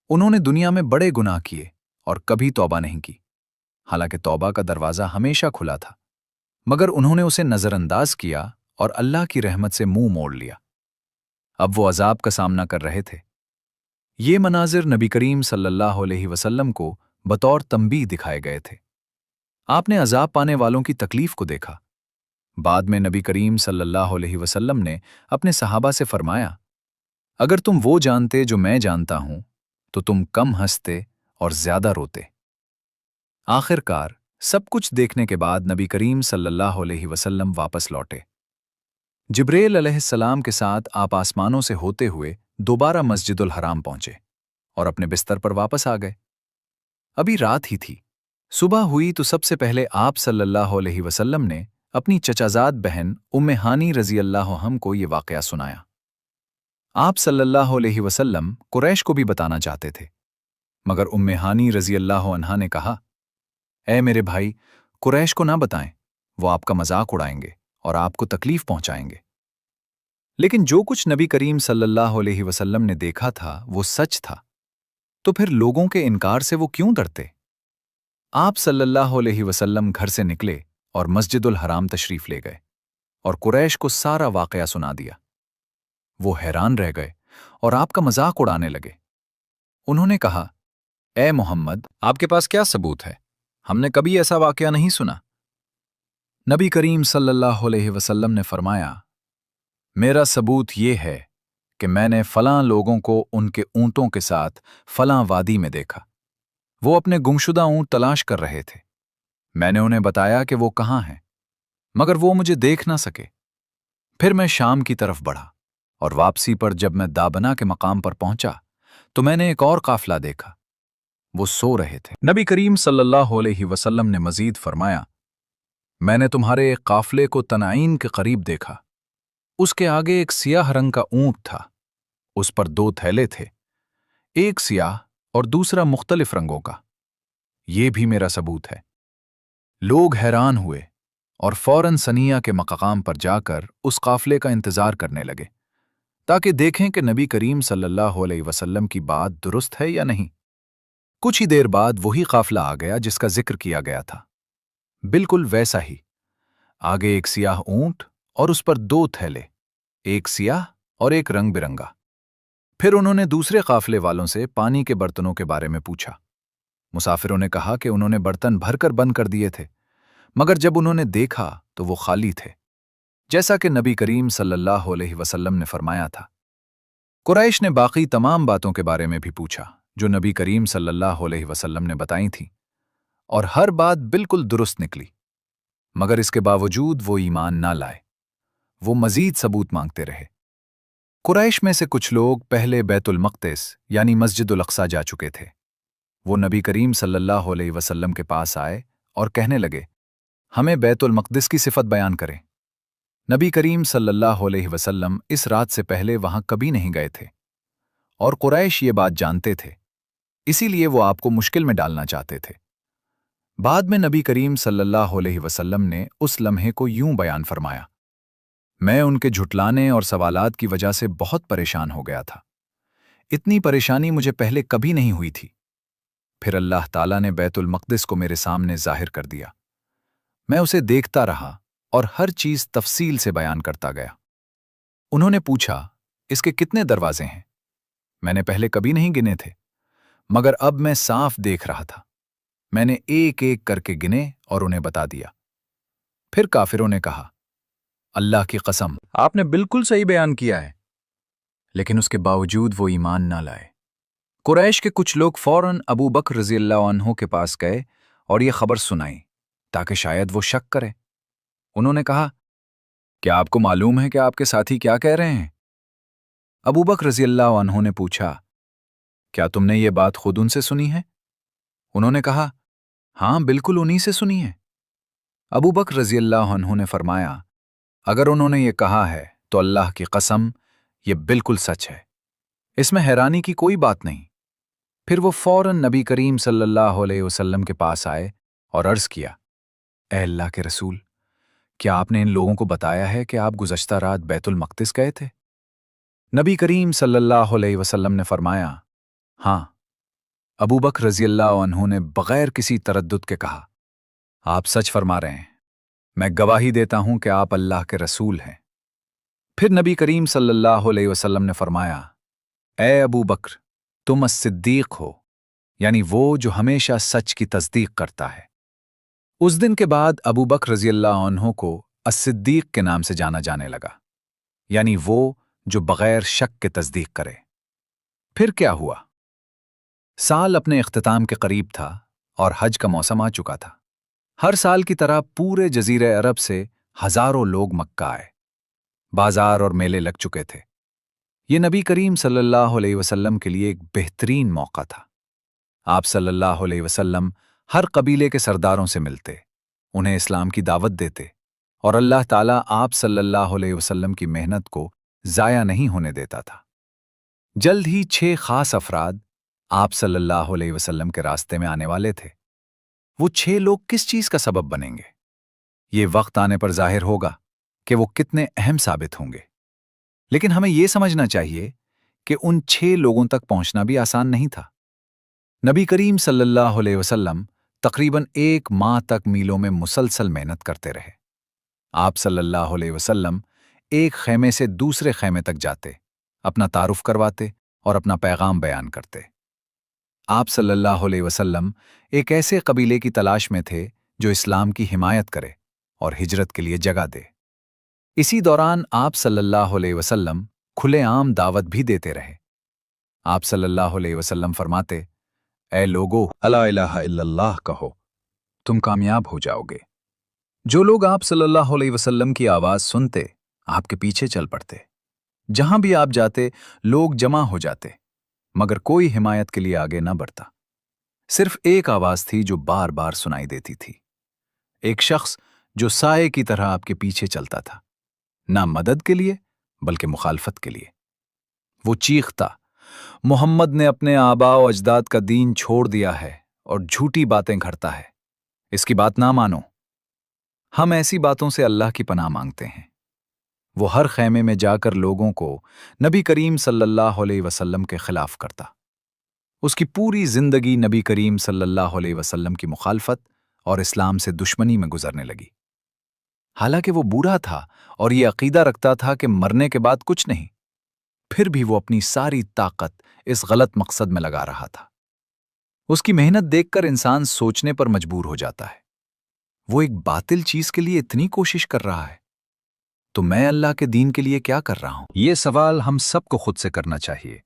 उन्होंने दुनिया में बड़े गुनाह किए और कभी तौबा नहीं की। हालांकि तौबा का दरवाज़ा हमेशा खुला था, मगर उन्होंने उसे नज़रअंदाज किया और अल्लाह की रहमत से मुंह मोड़ लिया। अब वो अजाब का सामना कर रहे थे। ये मनाजिर नबी करीम सल्लल्लाहु अलैहि वसल्लम को बतौर तंबीह दिखाए गए थे। आपने अजाब पाने वालों की तकलीफ को देखा। बाद में नबी करीम सल्लल्लाहु अलैहि वसल्लम ने अपने सहाबा से फरमाया, अगर तुम वो जानते जो मैं जानता हूं तो तुम कम हंसते और ज्यादा रोते। आखिरकार सब कुछ देखने के बाद नबी करीम सल्लल्लाहु अलैहि वसल्लम वापस लौटे। जिब्रील अलैहिस्सलाम के साथ आप आसमानों से होते हुए दोबारा मस्जिदुल हराम पहुंचे और अपने बिस्तर पर वापस आ गए। अभी रात ही थी। सुबह हुई तो सबसे पहले आप सल्लल्लाहु अलैहि वसल्लम ने अपनी चचाजाद बहन उम्मे हानी रज़ी अल्लाह अन्हा को ये वाक़या सुनाया। आप सल्लल्लाहु अलैहि वसल्लम कुरैश को भी बताना चाहते थे, मगर उम्मे हानी रज़ी अल्लाह अन्हा ने कहा, ऐ मेरे भाई, कुरैश को ना बताएं, वो आपका मजाक उड़ाएंगे और आपको तकलीफ पहुंचाएंगे। लेकिन जो कुछ नबी करीम सल्लल्लाहु अलैहि वसल्लम ने देखा था वो सच था, तो फिर लोगों के इनकार से वो क्यों डरते? आप सल्लल्लाहु अलैहि वसल्लम घर से निकले और मस्जिदुल हराम तशरीफ ले गए और कुरैश को सारा वाक़या सुना दिया। वो हैरान रह गए और आपका मजाक उड़ाने लगे। उन्होंने कहा, ए मोहम्मद, आपके पास क्या सबूत है? हमने कभी ऐसा वाक़या नहीं सुना। नबी करीम सल्लल्लाहु अलैहि वसल्लम ने फरमाया, मेरा सबूत ये है कि मैंने फलां लोगों को उनके ऊंटों के साथ फलां वादी में देखा। वो अपने गुमशुदा ऊंट तलाश कर रहे थे। मैंने उन्हें बताया कि वो कहाँ हैं, मगर वो मुझे देख ना सके। फिर मैं शाम की तरफ बढ़ा और वापसी पर जब मैं दाबना के मकाम पर पहुंचा तो मैंने एक और काफिला देखा। वो सो रहे थे। नबी करीम सल्लल्लाहु अलैहि वसल्लम ने मजीद फरमाया, मैंने तुम्हारे एक काफिले को तनाइन के करीब देखा। उसके आगे एक सियाह रंग का ऊंट था। उस पर 2 थैले थे, एक सियाह और दूसरा मुख्तलिफ रंगों का। ये भी मेरा सबूत है। लोग हैरान हुए और फौरन सनिया के मकाम पर जाकर उस काफिले का इंतजार करने लगे ताकि देखें कि नबी करीम सल्लल्लाहु अलैहि वसल्लम की बात दुरुस्त है या नहीं। कुछ ही देर बाद वही काफिला आ गया जिसका जिक्र किया गया था, बिल्कुल वैसा ही। आगे एक सियाह ऊंट और उस पर 2 थैले, एक सियाह और एक रंग बिरंगा। फिर उन्होंने दूसरे काफिले वालों से पानी के बर्तनों के बारे में पूछा। मुसाफिरों ने कहा कि उन्होंने बर्तन भरकर बंद कर दिए थे, मगर जब उन्होंने देखा तो वो खाली थे, जैसा कि नबी करीम सल्लल्लाहु अलैहि वसल्लम ने फरमाया था। कुरैश ने बाकी तमाम बातों के बारे में भी पूछा जो नबी करीम सल्लल्लाहु अलैहि वसल्लम ने बताई थी, और हर बात बिल्कुल दुरुस्त निकली, मगर इसके बावजूद वो ईमान ना लाए। वो मजीद सबूत मांगते रहे। कुरैश में से कुछ लोग पहले बैतुल मक़दिस यानी मस्जिदुल अक़सा जा चुके थे। वो नबी करीम सल्लल्लाहु अलैहि वसल्लम के पास आए और कहने लगे, हमें बैतुल मक़दिस की सिफत बयान करें। नबी करीम सल्लल्लाहु अलैहि वसल्लम इस रात से पहले वहां कभी नहीं गए थे और कुरैश ये बात जानते थे, इसीलिए वो आपको मुश्किल में डालना चाहते थे। बाद में नबी करीम सल्लल्लाहु अलैहि वसल्लम ने उस लम्हे को यूं बयान फरमाया, मैं उनके झुटलाने और सवालात की वजह से बहुत परेशान हो गया था। इतनी परेशानी मुझे पहले कभी नहीं हुई थी। फिर अल्लाह ताला ने बैतुल मक़दिस को मेरे सामने जाहिर कर दिया। मैं उसे देखता रहा और हर चीज तफसील से बयान करता गया। उन्होंने पूछा, इसके कितने दरवाजे हैं? मैंने पहले कभी नहीं गिने थे, मगर अब मैं साफ देख रहा था। मैंने एक एक करके गिने और उन्हें बता दिया। फिर काफिरों ने कहा, اللہ की कसम, आपने बिल्कुल सही बयान किया है। लेकिन उसके बावजूद वो ईमान ना लाए। कुरैश के कुछ लोग फौरन अबू बकर रज़ियल्लाहु अन्हु के पास गए और ये खबर सुनाई ताकि शायद वो शक करे। उन्होंने कहा, क्या आपको मालूम है कि आपके साथी क्या कह रहे हैं? अबू बकर रज़ियल्लाहु अन्हु ने पूछा, क्या तुमने ये बात खुद उनसे सुनी है? उन्होंने कहा, हाँ बिल्कुल उन्हीं से सुनी है। अबू बकर रज़ियल्लाहु अन्हु ने फरमाया, अगर उन्होंने ये कहा है तो अल्लाह की कसम ये बिल्कुल सच है, इसमें हैरानी की कोई बात नहीं। फिर वो फौरन नबी करीम सल्लल्लाहु अलैहि वसल्लम के पास आए और अर्ज किया, ए अल्लाह के रसूल, क्या आपने इन लोगों को बताया है कि आप गुज़श्ता रात बैतुल मक़दिस गए थे? नबी करीम सल्लल्लाहु अलैहि वसल्लम ने फरमाया, हाँ। अबू बकर रज़ियल्लाहु अन्हु ने बगैर किसी तरद्दुद के कहा, आप सच फरमा रहे हैं, मैं गवाही देता हूं कि आप अल्लाह के रसूल हैं। फिर नबी करीम सल्लल्लाहु अलैहि वसल्लम ने फरमाया, ए अबू बकर, तुम अस्सिद्दीक हो, यानी वो जो हमेशा सच की तस्दीक करता है। उस दिन के बाद अबू बकर रज़ियल्लाहु अन्हु को अस्सिद्दीक के नाम से जाना जाने लगा, यानी वो जो बगैर शक के तस्दीक करे। फिर क्या हुआ? साल अपने इख्तिताम के करीब था और हज का मौसम आ चुका था। हर साल की तरह पूरे जजीरे अरब से हजारों लोग मक्का आए। बाजार और मेले लग चुके थे। ये नबी करीम सल्लल्लाहु अलैहि वसल्लम के लिए एक बेहतरीन मौका था। आप सल्लल्लाहु अलैहि वसल्लम हर कबीले के सरदारों से मिलते, उन्हें इस्लाम की दावत देते और अल्लाह ताला आप सल्लल्लाहु अलैहि वसल्लम की मेहनत को जाया नहीं होने देता था। जल्द ही 6 खास अफराद आप सल्लल्लाहु अलैहि वसल्लम के रास्ते में आने वाले थे। वो 6 लोग किस चीज का सबब बनेंगे, ये वक्त आने पर जाहिर होगा कि वो कितने अहम साबित होंगे। लेकिन हमें यह समझना चाहिए कि उन 6 लोगों तक पहुंचना भी आसान नहीं था। नबी करीम सल्लल्लाहु अलैहि वसल्लम तकरीबन 1 माह तक मीलों में मुसलसल मेहनत करते रहे। आप सल्लल्लाहु अलैहि वसल्लम एक खेमे से दूसरे खेमे तक जाते, अपना तारुफ करवाते और अपना पैगाम बयान करते। आप सल्लल्लाहु अलैहि वसल्लम एक ऐसे कबीले की तलाश में थे जो इस्लाम की हिमायत करे और हिजरत के लिए जगह दे। इसी दौरान आप सल्लल्लाहु अलैहि वसल्लम खुलेआम दावत भी देते रहे। आप सल्लल्लाहु अलैहि वसल्लम फरमाते, ऐ लोगो, अला इलाहा इल्लल्लाह कहो, तुम कामयाब हो जाओगे। जो लोग आप सल्लल्लाहु अलैहि वसल्लम की आवाज सुनते, आपके पीछे चल पड़ते। जहां भी आप जाते, लोग जमा हो जाते, मगर कोई हिमायत के लिए आगे न बढ़ता। सिर्फ एक आवाज थी जो बार बार सुनाई देती थी। एक शख्स जो साए की तरह आपके पीछे चलता था, ना मदद के लिए बल्कि मुखालफत के लिए। वो चीखता, मोहम्मद ने अपने आबा और अजदाद का दीन छोड़ दिया है और झूठी बातें घड़ता है, इसकी बात ना मानो। हम ऐसी बातों से अल्लाह की पनाह मांगते हैं। वो हर खैमे में जाकर लोगों को नबी करीम सल्लल्लाहु अलैहि वसल्लम के खिलाफ करता। उसकी पूरी जिंदगी नबी करीम सल्लल्लाहु अलैहि वसल्लम की मुखालफत और इस्लाम से दुश्मनी में गुजरने लगी। हालांकि वो बूढ़ा था और ये अकीदा रखता था कि मरने के बाद कुछ नहीं, फिर भी वो अपनी सारी ताकत इस गलत मकसद में लगा रहा था। उसकी मेहनत देखकर इंसान सोचने पर मजबूर हो जाता है, वो एक बातिल चीज के लिए इतनी कोशिश कर रहा है, तो मैं अल्लाह के दीन के लिए क्या कर रहा हूं? ये सवाल हम सबको खुद से करना चाहिए।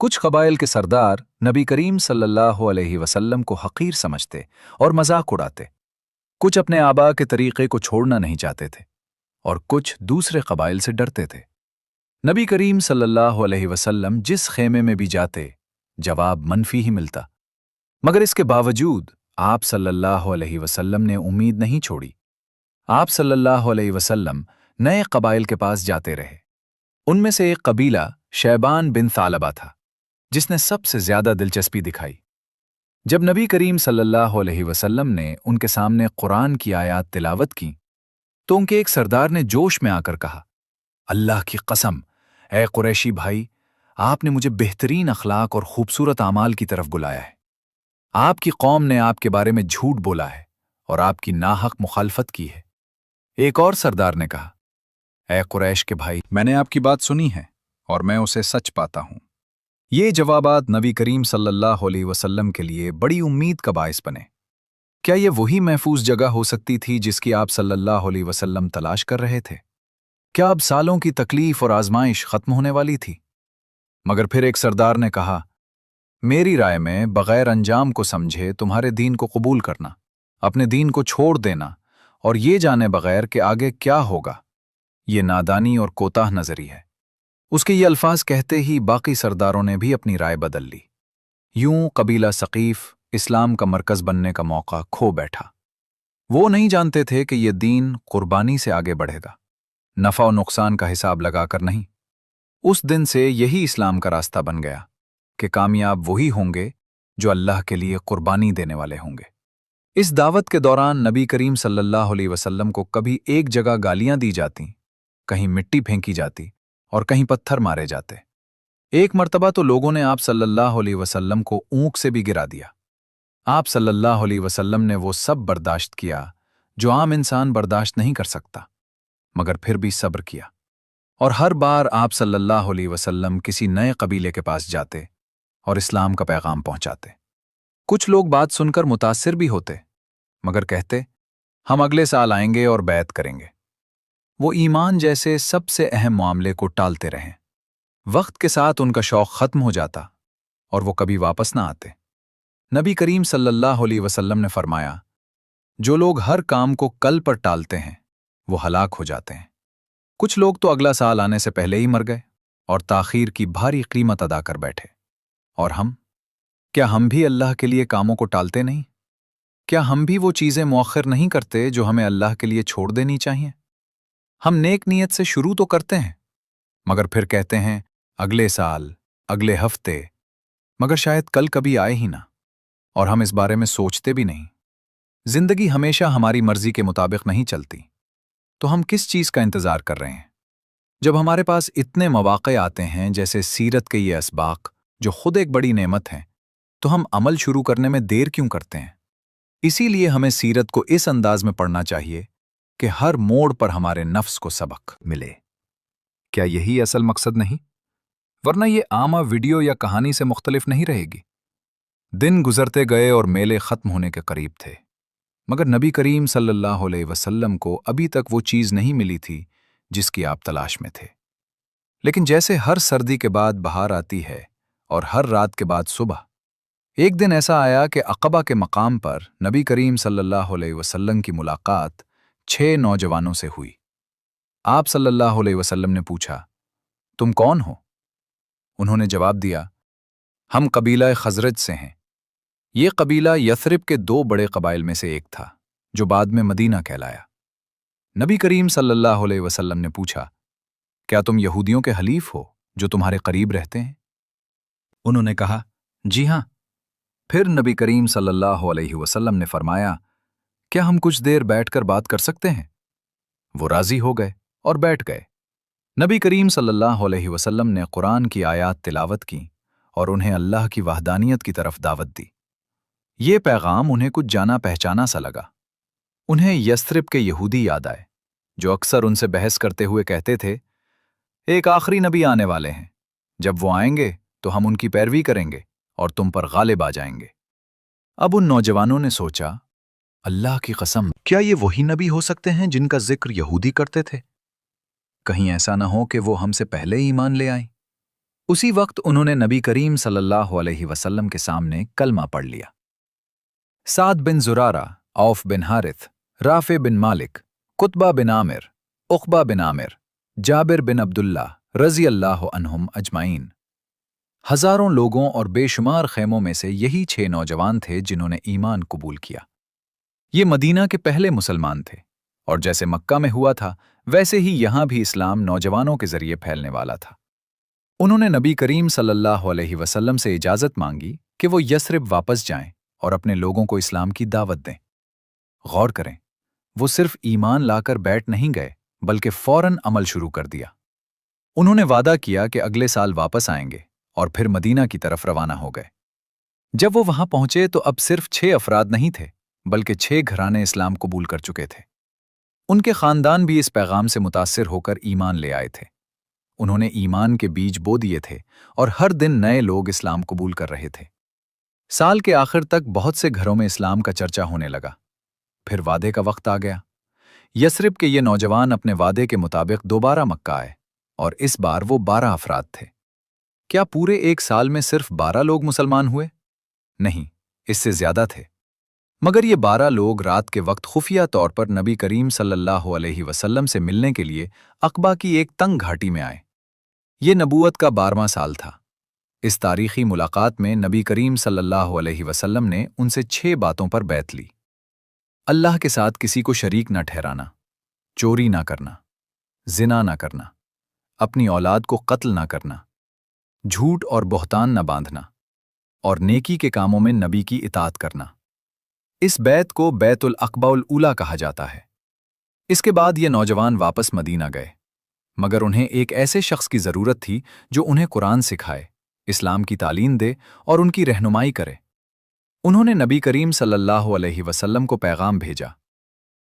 कुछ कबाइल के सरदार नबी करीम सल्लल्लाहु अलैहि वसल्लम को हकीर समझते और मजाक उड़ाते। कुछ अपने आबा के तरीके को छोड़ना नहीं चाहते थे और कुछ दूसरे कबाइल से डरते थे। नबी करीम सल्लल्लाहु अलैहि वसल्लम जिस खेमे में भी जाते, जवाब मनफी ही मिलता। मगर इसके बावजूद आप सल्लल्लाहु अलैहि वसल्लम ने उम्मीद नहीं छोड़ी। आप सल्लल्लाहु अलैहि वसल्लम नए कबाइल के पास जाते रहे। उनमें से एक कबीला शैबान बिन सालबा था, जिसने सबसे ज्यादा दिलचस्पी दिखाई। जब नबी करीम सल्लल्लाहु अलैहि वसल्लम ने उनके सामने कुरान की आयात तिलावत की, तो उनके एक सरदार ने जोश में आकर कहा, अल्लाह की कसम, ए कुरैशी भाई, आपने मुझे बेहतरीन अखलाक और खूबसूरत आमाल की तरफ बुलाया है। आपकी कौम ने आपके बारे में झूठ बोला है और आपकी नाहक मुखालफत की है। एक और सरदार ने कहा, ऐ कुरैश के भाई, मैंने आपकी बात सुनी है और मैं उसे सच पाता हूं। ये जवाबात नबी करीम सल्लल्लाहु अलैहि वसल्लम के लिए बड़ी उम्मीद का बायस बने क्या ये वही महफूज जगह हो सकती थी जिसकी आप सल्लल्लाहु अलैहि वसल्लम तलाश कर रहे थे? क्या अब सालों की तकलीफ और आजमाइश खत्म होने वाली थी? मगर फिर एक सरदार ने कहा, मेरी राय में बगैर अंजाम को समझे तुम्हारे दीन को कबूल करना, अपने दीन को छोड़ देना और ये जाने बगैर कि आगे क्या होगा, ये नादानी और कोताह नजरी है। उसके ये अल्फाज कहते ही बाकी सरदारों ने भी अपनी राय बदल ली। यूं कबीला सकीफ इस्लाम का मरकज बनने का मौका खो बैठा। वो नहीं जानते थे कि ये दीन कुर्बानी से आगे बढ़ेगा, नफा और नुकसान का हिसाब लगाकर नहीं। उस दिन से यही इस्लाम का रास्ता बन गया कि कामयाब वही होंगे जो अल्लाह के लिए कुर्बानी देने वाले होंगे। इस दावत के दौरान नबी करीम सल्लल्लाहु अलैहि वसल्लम को कभी एक जगह गालियां दी जाती, कहीं मिट्टी फेंकी जाती और कहीं पत्थर मारे जाते। एक मर्तबा तो लोगों ने आप सल्लल्लाहु अलैहि वसल्लम को ऊंट से भी गिरा दिया। आप सल्लल्लाहु अलैहि वसल्लम ने वो सब बर्दाश्त किया जो आम इंसान बर्दाश्त नहीं कर सकता, मगर फिर भी सब्र किया। और हर बार आप सल्लल्लाहु अलैहि वसल्लम किसी नए कबीले के पास जाते और इस्लाम का पैगाम पहुंचाते। कुछ लोग बात सुनकर मुतासिर भी होते, मगर कहते, हम अगले साल आएंगे और बैत करेंगे। वो ईमान जैसे सबसे अहम मामले को टालते रहें। वक्त के साथ उनका शौक खत्म हो जाता और वो कभी वापस ना आते। नबी करीम सल्लल्लाहु अलैहि वसल्लम ने फरमाया, जो लोग हर काम को कल पर टालते हैं वो हलाक हो जाते हैं। कुछ लोग तो अगला साल आने से पहले ही मर गए और ताखीर की भारी कीमत अदा कर बैठे। और हम, क्या हम भी अल्लाह के लिए कामों को टालते नहीं? क्या हम भी वो चीज़ें मुअख्खर नहीं करते जो हमें अल्लाह के लिए छोड़ देनी चाहिए? हम नेक नीयत से शुरू तो करते हैं, मगर फिर कहते हैं अगले साल, अगले हफ्ते, मगर शायद कल कभी आए ही ना, और हम इस बारे में सोचते भी नहीं। जिंदगी हमेशा हमारी मर्जी के मुताबिक नहीं चलती, तो हम किस चीज़ का इंतज़ार कर रहे हैं? जब हमारे पास इतने मौक़े आते हैं जैसे सीरत के ये असबाक जो खुद एक बड़ी नेमत हैं, तो हम अमल शुरू करने में देर क्यों करते हैं? इसीलिए हमें सीरत को इस अंदाज में पढ़ना चाहिए कि हर मोड़ पर हमारे नफ्स को सबक मिले। क्या यही असल मकसद नहीं? वरना ये आमा वीडियो या कहानी से मुख्तलिफ नहीं रहेगी। दिन गुजरते गए और मेले खत्म होने के करीब थे, मगर नबी करीम सल्लल्लाहु अलैहि वसल्लम को अभी तक वो चीज़ नहीं मिली थी जिसकी आप तलाश में थे। लेकिन जैसे हर सर्दी के बाद बहार आती है और हर रात के बाद सुबह, एक दिन ऐसा आया कि अक़बा के मकाम पर नबी करीम सल्लल्लाहु अलैहि वसल्लम की मुलाकात 6 नौजवानों से हुई। आप सल्लल्लाहु अलैहि वसल्लम ने पूछा, तुम कौन हो? उन्होंने जवाब दिया, हम कबीला खज़रज से हैं। ये कबीला यथरिब के 2 बड़े कबाइल में से एक था जो बाद में मदीना कहलाया। नबी करीम सल्लल्लाहु अलैहि वसल्लम ने पूछा, क्या तुम यहूदियों के हलीफ हो जो तुम्हारे करीब रहते हैं? उन्होंने कहा, जी हां। फिर नबी करीम सल्लल्लाहु अलैहि वसल्लम ने फरमाया, क्या हम कुछ देर बैठकर बात कर सकते हैं? वो राजी हो गए और बैठ गए। नबी करीम सल्लल्लाहु अलैहि वसल्लम ने कुरान की आयात तिलावत की और उन्हें अल्लाह की वहदानियत की तरफ दावत दी। ये पैगाम उन्हें कुछ जाना पहचाना सा लगा। उन्हें यस्रिब के यहूदी याद आए जो अक्सर उनसे बहस करते हुए कहते थे, एक आखिरी नबी आने वाले हैं, जब वो आएंगे तो हम उनकी पैरवी करेंगे और तुम पर गालिब आ जाएंगे। अब उन नौजवानों ने सोचा, अल्लाह की कसम, क्या ये वही नबी हो सकते हैं जिनका जिक्र यहूदी करते थे? कहीं ऐसा न हो कि वो हमसे पहले ही ईमान ले आए। उसी वक्त उन्होंने नबी करीम सल्लल्लाहु अलैहि वसल्लम के सामने कलमा पढ़ लिया। साद बिन जुरारा, औफ बिन हारिथ, राफे बिन मालिक, कुतबा बिन आमिर, उक़बा बिन आमिर, जाबिर बिन अब्दुल्ला रज़ी अल्लाह अन्हुम अजमाइन। हजारों लोगों और बेशुमार खैमों में से यही 6 नौजवान थे जिन्होंने ईमान कबूल किया। ये मदीना के पहले मुसलमान थे और जैसे मक्का में हुआ था वैसे ही यहां भी इस्लाम नौजवानों के जरिए फैलने वाला था। उन्होंने नबी करीम सल्लल्लाहु अलैहि वसल्लम से इजाज़त मांगी कि वो यस्रिब वापस जाएं और अपने लोगों को इस्लाम की दावत दें। गौर करें, वो सिर्फ ईमान लाकर बैठ नहीं गए बल्कि फौरन अमल शुरू कर दिया। उन्होंने वादा किया कि अगले साल वापस आएंगे और फिर मदीना की तरफ रवाना हो गए। जब वो वहां पहुंचे तो अब सिर्फ 6 अफराद नहीं थे बल्कि 6 घराने इस्लाम कबूल कर चुके थे। उनके खानदान भी इस पैगाम से मुतासिर होकर ईमान ले आए थे। उन्होंने ईमान के बीज बो दिए थे और हर दिन नए लोग इस्लाम कबूल कर रहे थे। साल के आखिर तक बहुत से घरों में इस्लाम का चर्चा होने लगा। फिर वादे का वक्त आ गया। यस्रिब के ये नौजवान अपने वादे के मुताबिक दोबारा मक्का आए और इस बार वो 12 अफराद थे। क्या पूरे एक साल में सिर्फ 12 लोग मुसलमान हुए? नहीं, इससे ज्यादा थे। मगर ये 12 लोग रात के वक्त खुफिया तौर पर नबी करीम सल्लल्लाहु अलैहि वसल्लम से मिलने के लिए अक़बा की एक तंग घाटी में आए। ये नबूवत का 12वां साल था। इस तारीखी मुलाकात में नबी करीम सल्लल्लाहु अलैहि वसल्लम ने उनसे 6 बातों पर बैत ली। अल्लाह के साथ किसी को शरीक न ठहराना, चोरी ना करना, जिना ना करना, अपनी औलाद को कत्ल ना करना, झूठ और बहतान न बांधना और नेकी के कामों में नबी की इताअत करना। इस बैत को बैतुल अक़बाउल ऊला कहा जाता है। इसके बाद ये नौजवान वापस मदीना गए, मगर उन्हें एक ऐसे शख्स की ज़रूरत थी जो उन्हें कुरान सिखाए, इस्लाम की तालीम दे और उनकी रहनुमाई करे। उन्होंने नबी करीम सल्लल्लाहु अलैहि वसल्लम को पैगाम भेजा।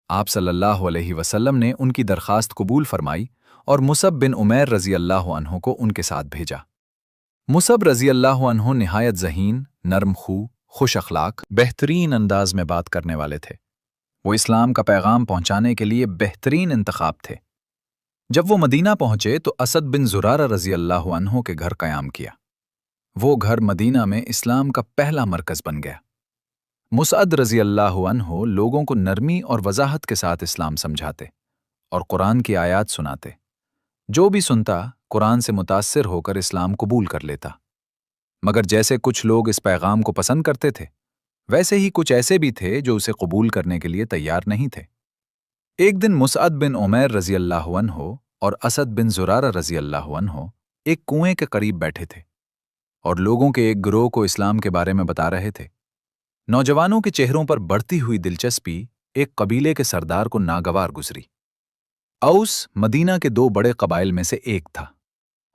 आप सल्लल्लाहु अलैहि वसल्लम ने उनकी दरखास्त कबूल फरमाई और मुसब बिन उमैर रज़ी अल्लाह अन्हु को उनके साथ भेजा। मुसब रज़ी अल्लाह अन्हु निहायत ज़हीन, नरम खू, खुश अखलाक, बेहतरीन अंदाज में बात करने वाले थे। वो इस्लाम का पैगाम पहुंचाने के लिए बेहतरीन इंतखाब थे। जब वो मदीना पहुंचे तो असद बिन ज़ुरारा रज़ी अल्लाह अन्हु के घर क़याम किया। वो घर मदीना में इस्लाम का पहला मरकज़ बन गया। मुसअद रज़ी अल्लाह अन्हु लोगों को नरमी और वजाहत के साथ इस्लाम समझाते और कुरान की आयात सुनाते। जो भी सुनता कुरान से मुतासिर होकर इस्लाम कबूल कर लेता। मगर जैसे कुछ लोग इस पैगाम को पसंद करते थे, वैसे ही कुछ ऐसे भी थे जो उसे कबूल करने के लिए तैयार नहीं थे। एक दिन मुसअद बिन उमैर रज़ी अल्लाह अन्हु और असद बिन ज़ुरारा रज़ी अल्लाह अन्हु एक कुएं के करीब बैठे थे और लोगों के एक गिरोह को इस्लाम के बारे में बता रहे थे। नौजवानों के चेहरों पर बढ़ती हुई दिलचस्पी एक कबीले के सरदार को नागवार गुजरी। औस मदीना के 2 बड़े कबाइल में से एक था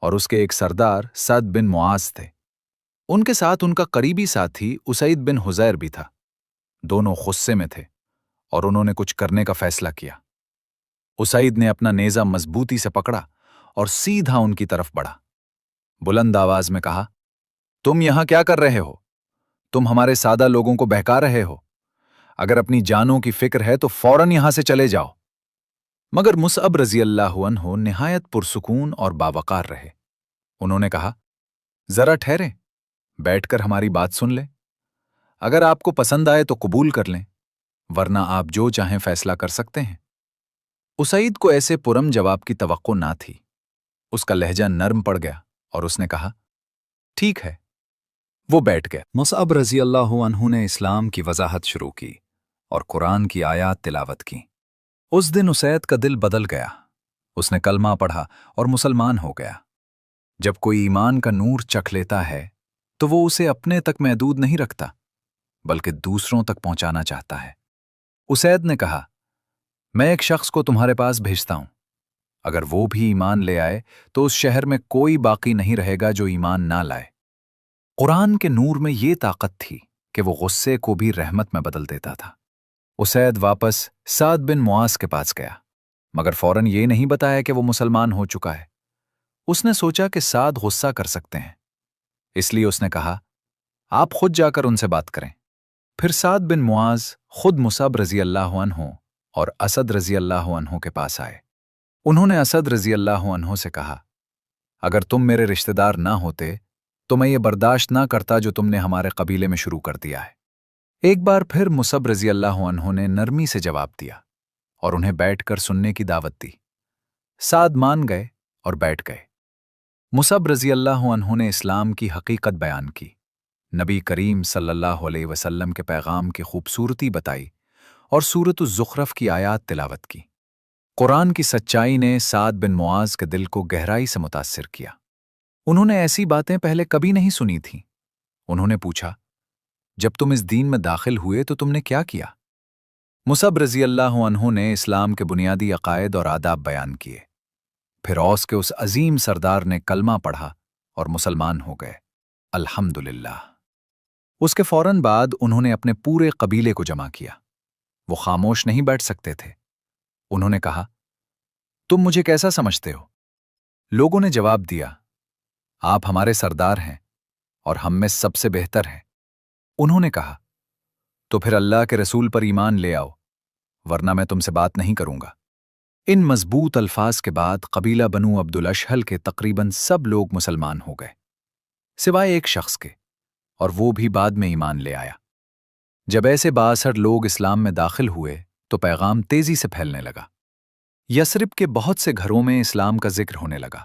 और उसके एक सरदार सद बिन मुआज थे। उनके साथ उनका करीबी साथी उसैद बिन हुज़ैर भी था। दोनों गुस्से में थे और उन्होंने कुछ करने का फैसला किया। उसैद ने अपना नेज़ा मजबूती से पकड़ा और सीधा उनकी तरफ बढ़ा। बुलंद आवाज में कहा, तुम यहां क्या कर रहे हो? तुम हमारे सादा लोगों को बहका रहे हो। अगर अपनी जानों की फिक्र है तो फौरन यहां से चले जाओ। मगर मुसअब रज़ी अल्लाह अन्हु निहायत पुरसुकून और बावकार रहे। उन्होंने कहा, जरा ठहरें, बैठकर हमारी बात सुन लें। अगर आपको पसंद आए तो कबूल कर लें, वरना आप जो चाहें फैसला कर सकते हैं। उसैद को ऐसे पुरम जवाब की तवक्को ना थी। उसका लहजा नर्म पड़ गया और उसने कहा, ठीक है। वो बैठ गया। मुसअब रज़ी अल्लाह अन्हु ने इस्लाम की वजाहत शुरू की और कुरान की आयात तिलावत की। उस दिन उसैद का दिल बदल गया। उसने कलमा पढ़ा और मुसलमान हो गया। जब कोई ईमान का नूर चख लेता है तो वो उसे अपने तक महदूद नहीं रखता, बल्कि दूसरों तक पहुंचाना चाहता है। उसैद ने कहा, मैं एक शख्स को तुम्हारे पास भेजता हूं। अगर वो भी ईमान ले आए तो उस शहर में कोई बाकी नहीं रहेगा जो ईमान ना लाए। कुरान के नूर में ये ताकत थी कि वो गुस्से को भी रहमत में बदल देता था। उसैद वापस साद बिन मुआज के पास गया, मगर फौरन ये नहीं बताया कि वो मुसलमान हो चुका है। उसने सोचा कि साद गुस्सा कर सकते हैं, इसलिए उसने कहा, आप खुद जाकर उनसे बात करें। फिर साद बिन मुआज खुद मुसअब रज़ी अल्लाह अन्हु और असद रज़ी अल्लाह अन्हु के पास आए। उन्होंने असद रज़ी अल्लाह अन्हु से कहा, अगर तुम मेरे रिश्तेदार ना होते तो मैं ये बर्दाश्त ना करता जो तुमने हमारे कबीले में शुरू कर दिया है। एक बार फिर मुसअब रज़ी अल्लाह अन्हु ने नरमी से जवाब दिया और उन्हें बैठकर सुनने की दावत दी। साद मान गए और बैठ गए। मुसअब रज़ी अल्लाह अन्हु ने इस्लाम की हकीकत बयान की, नबी करीम सल्लल्लाहु अलैहि वसल्लम के पैगाम की खूबसूरती बताई और सूरत ज़ुख़रफ़ की आयात तिलावत की। कुरान की सच्चाई ने साद बिन मुआज के दिल को गहराई से मुतासिर किया। उन्होंने ऐसी बातें पहले कभी नहीं सुनी थीं। उन्होंने पूछा, जब तुम इस दीन में दाखिल हुए तो तुमने क्या किया? मुसअब रज़ी अल्लाह अन्हु ने इस्लाम के बुनियादी अकायद और आदाब बयान किए। फिर औस के उस अजीम सरदार ने कलमा पढ़ा और मुसलमान हो गए। अल्हम्दुलिल्लाह। उसके फौरन बाद उन्होंने अपने पूरे कबीले को जमा किया। वो खामोश नहीं बैठ सकते थे। उन्होंने कहा, तुम मुझे कैसा समझते हो? लोगों ने जवाब दिया, आप हमारे सरदार हैं और हम में सबसे बेहतर हैं। انہوں نے کہا، تو پھر اللہ کے رسول پر ایمان لے آؤ، ورنہ میں تم سے بات نہیں کروں گا۔ ان مضبوط الفاظ کے بعد قبیلہ بنو عبد الاشہل کے تقریباً سب لوگ مسلمان ہو گئے، سوائے ایک شخص کے، اور وہ بھی بعد میں ایمان لے آیا۔ جب ایسے بااثر لوگ اسلام میں داخل ہوئے تو پیغام تیزی سے پھیلنے لگا۔ یثرب کے بہت سے گھروں میں اسلام کا ذکر ہونے لگا۔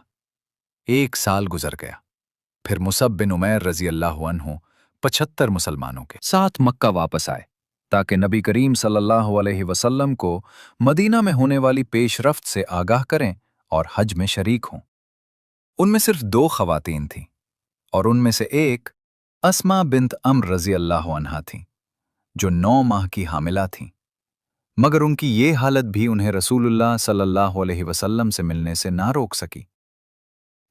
1 سال گزر گیا، پھر مصعب بن عمیر رضی اللہ عنہ 75 مسلمانوں کے ساتھ مکہ واپس آئے تاکہ نبی کریم صلی اللہ علیہ وسلم کو مدینہ میں ہونے والی پیش رفت سے آگاہ کریں اور حج میں شریک ہوں۔ ان میں صرف 2 خواتین تھیں، اور ان میں سے ایک اسما بنت عمرو رضی اللہ عنہا تھیں، جو 9 ماہ کی حاملہ تھیں، مگر ان کی یہ حالت بھی انہیں رسول اللہ صلی اللہ علیہ وسلم سے ملنے سے نہ روک سکی۔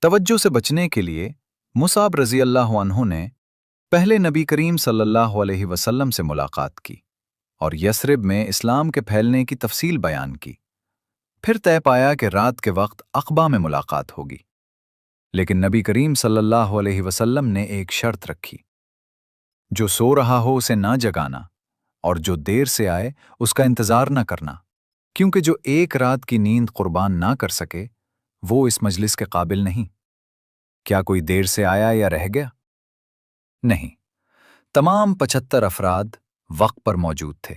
توجہ سے بچنے کے لیے مصعب رضی اللہ عنہ نے پہلے نبی کریم صلی اللہ علیہ وسلم سے ملاقات کی اور یثرب میں اسلام کے پھیلنے کی تفصیل بیان کی۔ پھر طے پایا کہ رات کے وقت عقبہ میں ملاقات ہوگی، لیکن نبی کریم صلی اللہ علیہ وسلم نے ایک شرط رکھی، جو سو رہا ہو اسے نہ جگانا، اور جو دیر سے آئے اس کا انتظار نہ کرنا، کیونکہ جو ایک رات کی نیند قربان نہ کر سکے وہ اس مجلس کے قابل نہیں۔ کیا کوئی دیر سے آیا یا رہ گیا؟ نہیں، تمام 75 افراد وقت پر موجود تھے۔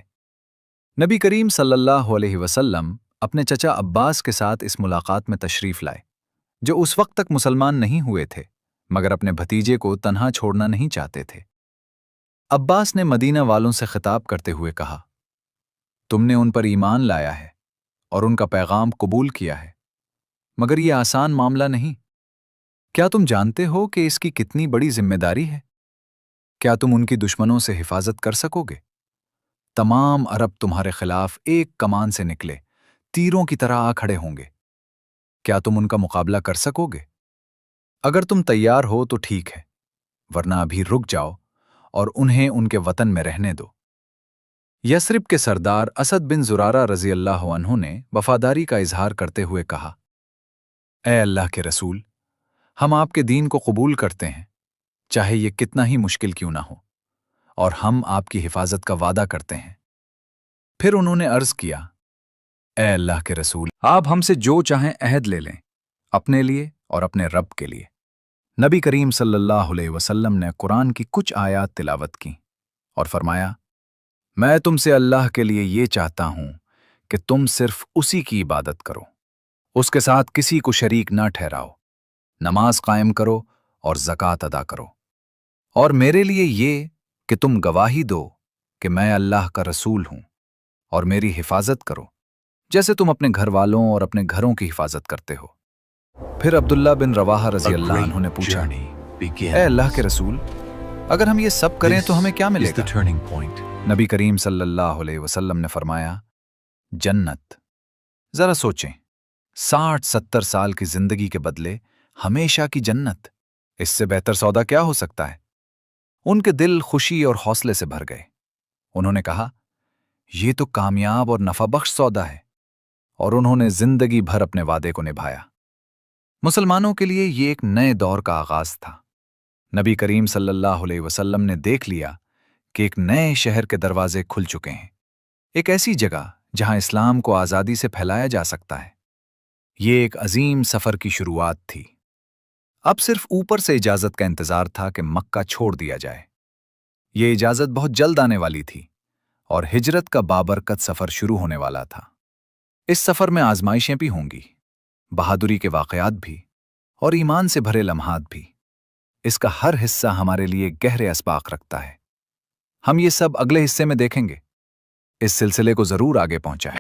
نبی کریم صلی اللہ علیہ وسلم اپنے چچا عباس کے ساتھ اس ملاقات میں تشریف لائے، جو اس وقت تک مسلمان نہیں ہوئے تھے مگر اپنے بھتیجے کو تنہا چھوڑنا نہیں چاہتے تھے۔ عباس نے مدینہ والوں سے خطاب کرتے ہوئے کہا، تم نے ان پر ایمان لایا ہے اور ان کا پیغام قبول کیا ہے، مگر یہ آسان معاملہ نہیں۔ کیا تم جانتے ہو کہ اس کی کتنی بڑی ذمہ داری ہے؟ کیا تم ان کی دشمنوں سے حفاظت کر سکو گے؟ تمام عرب تمہارے خلاف ایک کمان سے نکلے تیروں کی طرح آ کھڑے ہوں گے۔ کیا تم ان کا مقابلہ کر سکو گے؟ اگر تم تیار ہو تو ٹھیک ہے، ورنہ ابھی رک جاؤ اور انہیں ان کے وطن میں رہنے دو۔ یثرب کے سردار اسد بن زرارہ رضی اللہ عنہ نے وفاداری کا اظہار کرتے ہوئے کہا، اے اللہ کے رسول، ہم آپ کے دین کو قبول کرتے ہیں، چاہے یہ کتنا ہی مشکل کیوں نہ ہو، اور ہم آپ کی حفاظت کا وعدہ کرتے ہیں۔ پھر انہوں نے عرض کیا، اے اللہ کے رسول، آپ ہم سے جو چاہیں عہد لے لیں، اپنے لیے اور اپنے رب کے لیے۔ نبی کریم صلی اللہ علیہ وسلم نے قرآن کی کچھ آیات تلاوت کی اور فرمایا، میں تم سے اللہ کے لیے یہ چاہتا ہوں کہ تم صرف اسی کی عبادت کرو، اس کے ساتھ کسی کو شریک نہ ٹھہراؤ، نماز قائم کرو اور زکوٰۃ ادا کرو، اور میرے لیے یہ کہ تم گواہی دو کہ میں اللہ کا رسول ہوں، اور میری حفاظت کرو جیسے تم اپنے گھر والوں اور اپنے گھروں کی حفاظت کرتے ہو۔ پھر عبداللہ بن رواحہ رضی اللہ عنہ نے پوچھا، اے اللہ کے رسول، اگر ہم یہ سب کریں تو ہمیں کیا ملے گا؟ نبی کریم صلی اللہ علیہ وسلم نے فرمایا، جنت۔ ذرا سوچیں، 60-70 سال کی زندگی کے بدلے ہمیشہ کی جنت، اس سے بہتر سودا کیا ہو سکتا ہے؟ ان کے دل خوشی اور حوصلے سے بھر گئے۔ انہوں نے کہا، یہ تو کامیاب اور نفع بخش سودا ہے، اور انہوں نے زندگی بھر اپنے وعدے کو نبھایا۔ مسلمانوں کے لیے یہ ایک نئے دور کا آغاز تھا۔ نبی کریم صلی اللہ علیہ وسلم نے دیکھ لیا کہ ایک نئے شہر کے دروازے کھل چکے ہیں، ایک ایسی جگہ جہاں اسلام کو آزادی سے پھیلایا جا سکتا ہے۔ یہ ایک عظیم سفر کی شروعات تھی۔ اب صرف اوپر سے اجازت کا انتظار تھا کہ مکہ چھوڑ دیا جائے۔ یہ اجازت بہت جلد آنے والی تھی، اور ہجرت کا بابرکت سفر شروع ہونے والا تھا۔ اس سفر میں آزمائشیں بھی ہوں گی، بہادری کے واقعات بھی، اور ایمان سے بھرے لمحات بھی۔ اس کا ہر حصہ ہمارے لیے گہرے اسباق رکھتا ہے۔ ہم یہ سب اگلے حصے میں دیکھیں گے۔ اس سلسلے کو ضرور آگے پہنچائیں۔